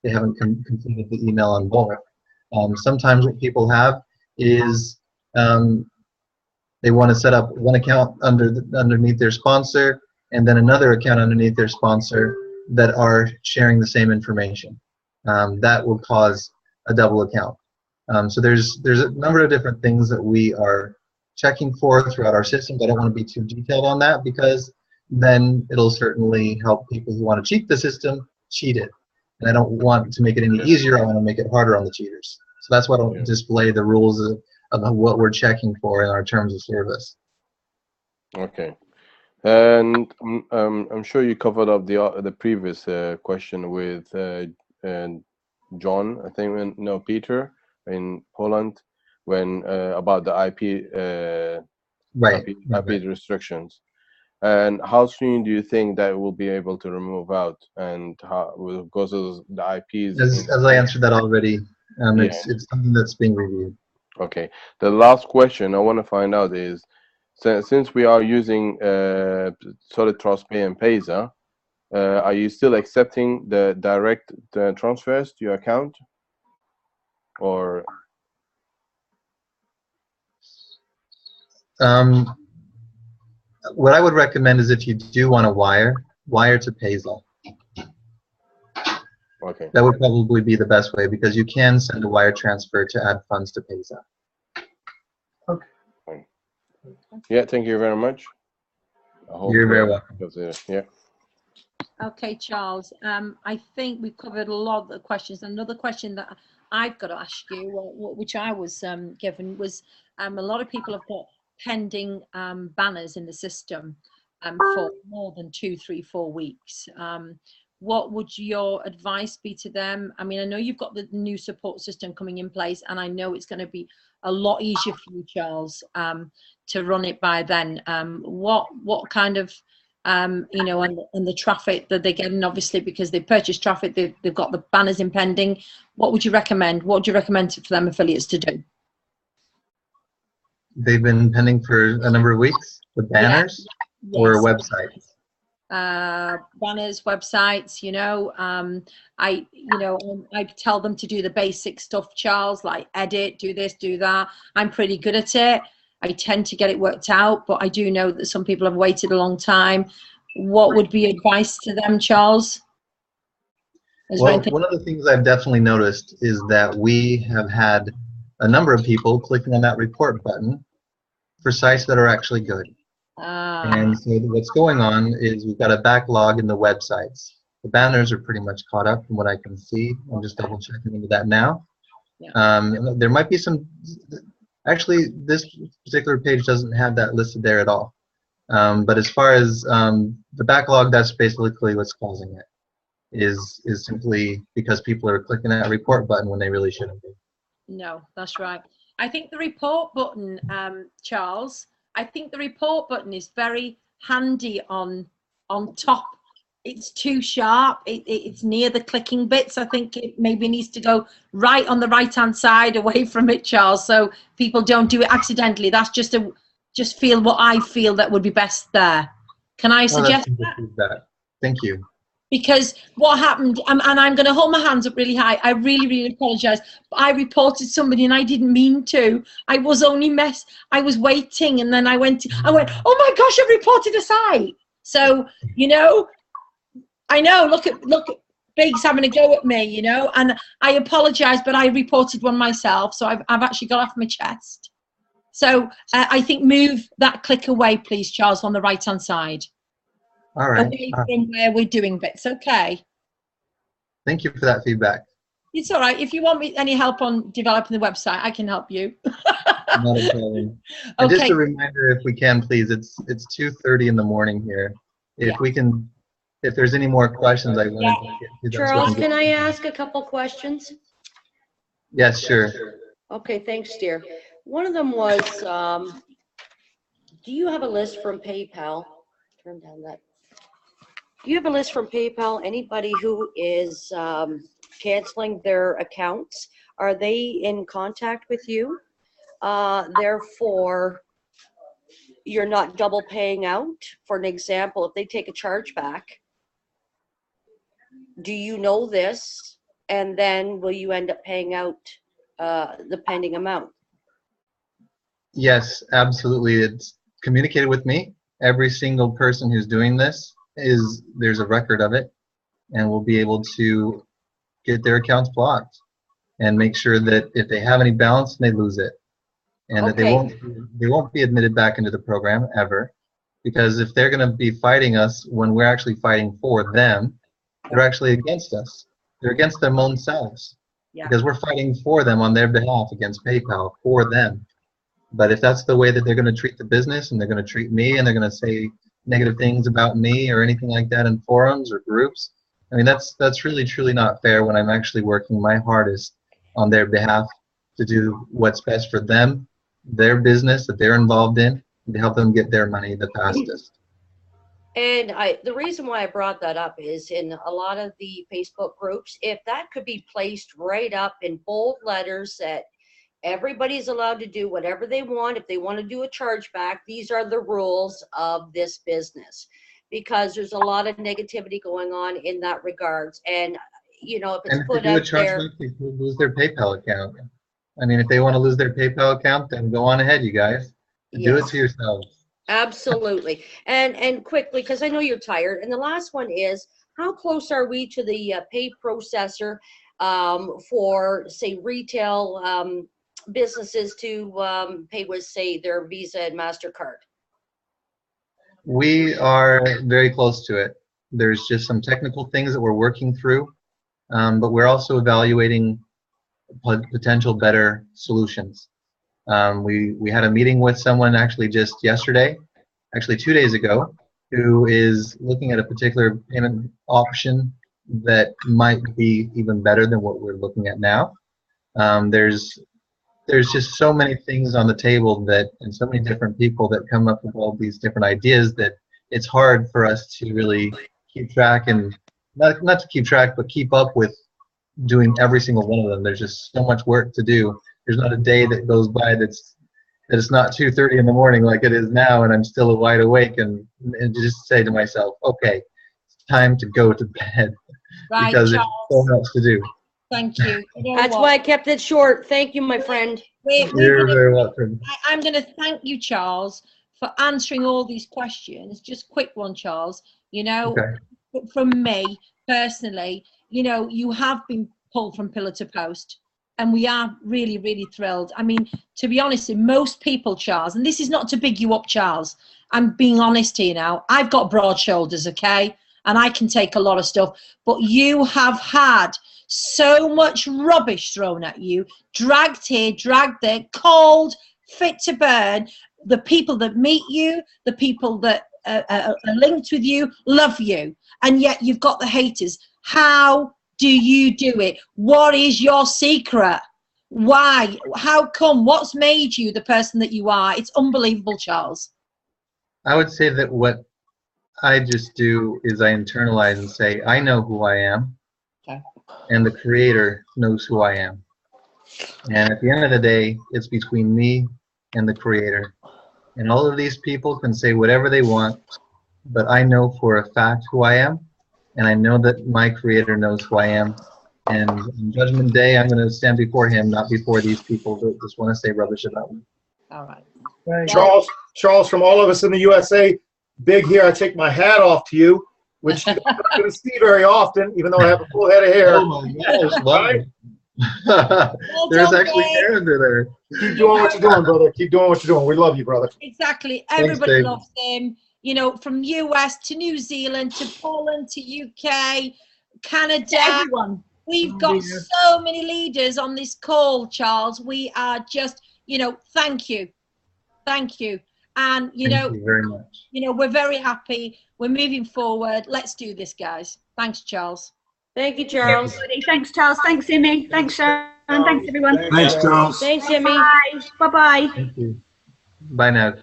They haven't completed the email on both. Sometimes what people have is they want to set up one account underneath their sponsor and then another account underneath their sponsor that are sharing the same information. That will cause a double account. So there's a number of different things that we are checking for throughout our systems. I don't want to be too detailed on that because then it'll certainly help people who want to cheat the system cheat it. And I don't want to make it any easier. I want to make it harder on the cheaters. So that's why I don't display the rules of what we're checking for in our terms of service. Okay. And I'm sure you covered up the previous question with John, I think, no, Peter in Poland, when about the IP restrictions. And how soon do you think that we'll be able to remove out? And how, because of the IPs? As I answered that already, it's something that's being reviewed. Okay. The last question I want to find out is, since we are using Solid TrustPay and Payza, are you still accepting the direct transfers to your account, or? What I would recommend is if you do want to wire to Payza. Okay. That would probably be the best way because you can send a wire transfer to add funds to Payza. Okay. Yeah, thank you very much. You're very welcome. Yeah. Okay, Charles. I think we've covered a lot of the questions. Another question that I've got to ask you, which I was given, was a lot of people have got pending banners in the system for more than 2, 3, 4 weeks. What would your advice be to them? I mean, I know you've got the new support system coming in place, and I know it's going to be a lot easier for you, Charles, to run it by then. What kind of, you know, and the traffic that they're getting, obviously, because they purchased traffic, they've got the banners impending. What would you recommend? What would you recommend for them affiliates to do? They've been pending for a number of weeks, the banners or websites? Banners, websites, you know. I tell them to do the basic stuff, Charles, like edit, do this, do that. I'm pretty good at it. I tend to get it worked out, but I do know that some people have waited a long time. What would be advice to them, Charles? Well, one of the things I've definitely noticed is that we have had a number of people clicking on that report button for sites that are actually good. And so what's going on is we've got a backlog in the websites. The banners are pretty much caught up from what I can see. I'm just double checking into that now. There might be some, actually this particular page doesn't have that listed there at all. But as far as the backlog, that's basically what's causing it, is simply because people are clicking that report button when they really shouldn't be. No, that's right. I think the report button, Charles, I think the report button is very handy on top. It's too sharp. It's near the clicking bits. I think it maybe needs to go right on the right-hand side away from it, Charles, so people don't do it accidentally. That's just feel what I feel that would be best there. Can I suggest that? Thank you. Because what happened, and I'm going to hold my hands up really high, I really, really apologize. I reported somebody and I didn't mean to. I was only I was waiting, and then I went, oh my gosh, I've reported a site. So, you know, I know, look at Big's having a go at me, you know, and I apologize, but I reported one myself, so I've actually got off my chest. So I think move that click away, please, Charles, on the right-hand side. All right. Away from where we're doing bits, okay? Thank you for that feedback. It's all right. If you want me any help on developing the website, I can help you. Not a problem. And just a reminder, if we can, please, it's 2:30 in the morning here. If we can, if there's any more questions, I wanted to get to them. Charles, can I ask a couple questions? Yes, sure. Okay, thanks, dear. One of them was, do you have a list from PayPal? Turn down that. Do you have a list from PayPal? Anybody who is canceling their accounts, are they in contact with you? Therefore, you're not double paying out. For an example, if they take a charge back, do you know this? And then will you end up paying out the pending amount? Yes, absolutely. It's communicated with me. Every single person who's doing this, there's a record of it, and we'll be able to get their accounts blocked and make sure that if they have any balance, they lose it, and that they won't be admitted back into the program ever. Because if they're going to be fighting us when we're actually fighting for them, they're actually against us. They're against their own selves, because we're fighting for them on their behalf against PayPal for them. But if that's the way that they're going to treat the business, and they're going to treat me, and they're going to say negative things about me or anything like that in forums or groups, I mean, that's really truly not fair when I'm actually working my hardest on their behalf to do what's best for them, their business that they're involved in, and to help them get their money the fastest. And the reason why I brought that up is in a lot of the Facebook groups, if that could be placed right up in bold letters that everybody's allowed to do whatever they want. If they want to do a chargeback, these are the rules of this business, because there's a lot of negativity going on in that regards. And you know, if it's put out there, they lose their PayPal account. I mean, if they want to lose their PayPal account, then go on ahead, you guys. Do it to yourselves. Absolutely. And quickly, because I know you're tired. And the last one is, how close are we to the pay processor for, say, retail businesses to pay with, say, their Visa and MasterCard? We are very close to it. There's just some technical things that we're working through, but we're also evaluating potential better solutions. We had a meeting with someone actually just yesterday, actually 2 days ago, who is looking at a particular payment option that might be even better than what we're looking at now. There's just so many things on the table and so many different people that come up with all these different ideas that it's hard for us to really keep track, and not to keep track, but keep up with doing every single one of them. There's just so much work to do. There's not a day that goes by that it's not 2:30 in the morning like it is now, and I'm still wide awake and just say to myself, okay, it's time to go to bed, because there's so much to do. Thank you. That's why I kept it short. Thank you, my friend. You're very welcome. I'm going to thank you, Charles, for answering all these questions. Just quick one, Charles. You know, from me personally, you know, you have been pulled from pillar to post. and we are really, really thrilled. I mean, to be honest, most people, Charles, and this is not to big you up, Charles, I'm being honest here now, I've got broad shoulders, okay, and I can take a lot of stuff, but you have had so much rubbish thrown at you, dragged here, dragged there, cold, fit to burn. The people that meet you, the people that are linked with you, love you, and yet you've got the haters. How do you do it? What is your secret? Why? How come? What's made you the person that you are? It's unbelievable, Charles. I would say that what I just do is I internalize and say, I know who I am, okay, and the creator knows who I am. And at the end of the day, it's between me and the creator. And all of these people can say whatever they want, but I know for a fact who I am, and I know that my creator knows who I am. And on Judgment Day, I'm going to stand before him, not before these people that just want to say rubbish about me. All right. Charles, from all of us in the USA, big here, I take my hat off to you, which you're not going to see very often, even though I have a full head of hair. Oh my gosh, right? There's actually hair under there. Keep doing what you're doing, brother. Keep doing what you're doing. We love you, brother. Exactly. Everybody loves him. You know, from US to New Zealand to Poland to UK, Canada. Everyone. We've got so many leaders on this call, Charles. We are just, you know, thank you. Thank you. And, you know, thank you very much. You know, we're very happy. We're moving forward. Let's do this, guys. Thanks, Charles. Thank you, Charles. Thanks, Charles. Thanks, Imi. Thanks, Sharon. Thanks, everyone. Thanks, Charles. Thanks, Imi. Bye. Bye-bye. Thank you. Bye now.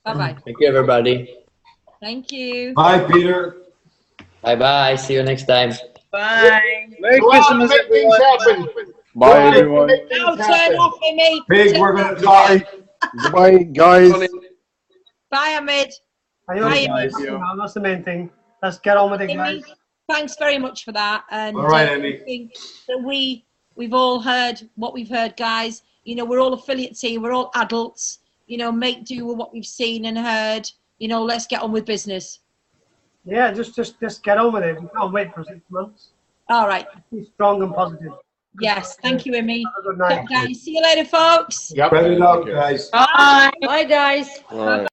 Bye-bye. Thank you, everybody. Thank you. Bye, Peter. Bye-bye. See you next time. Bye. Merry Christmas, everyone. Bye, everyone. Now turn off, Imi. Big, we're going to die. Bye, guys. Bye, Ahmed. Bye, that's the main thing. Let's get on with it, guys. Thanks very much for that. And all right, I think that we've all heard what we've heard, guys. You know, we're all affiliates here. We're all adults. You know, make do with what we've seen and heard. You know, let's get on with business. Yeah, just get on with it. We can't wait for 6 months. All right. Be strong and positive. Yes. Thank you, Imi. Have a good night. Guys, see you later, folks. Yep. Spread it out, guys. Bye. Bye, guys. Bye.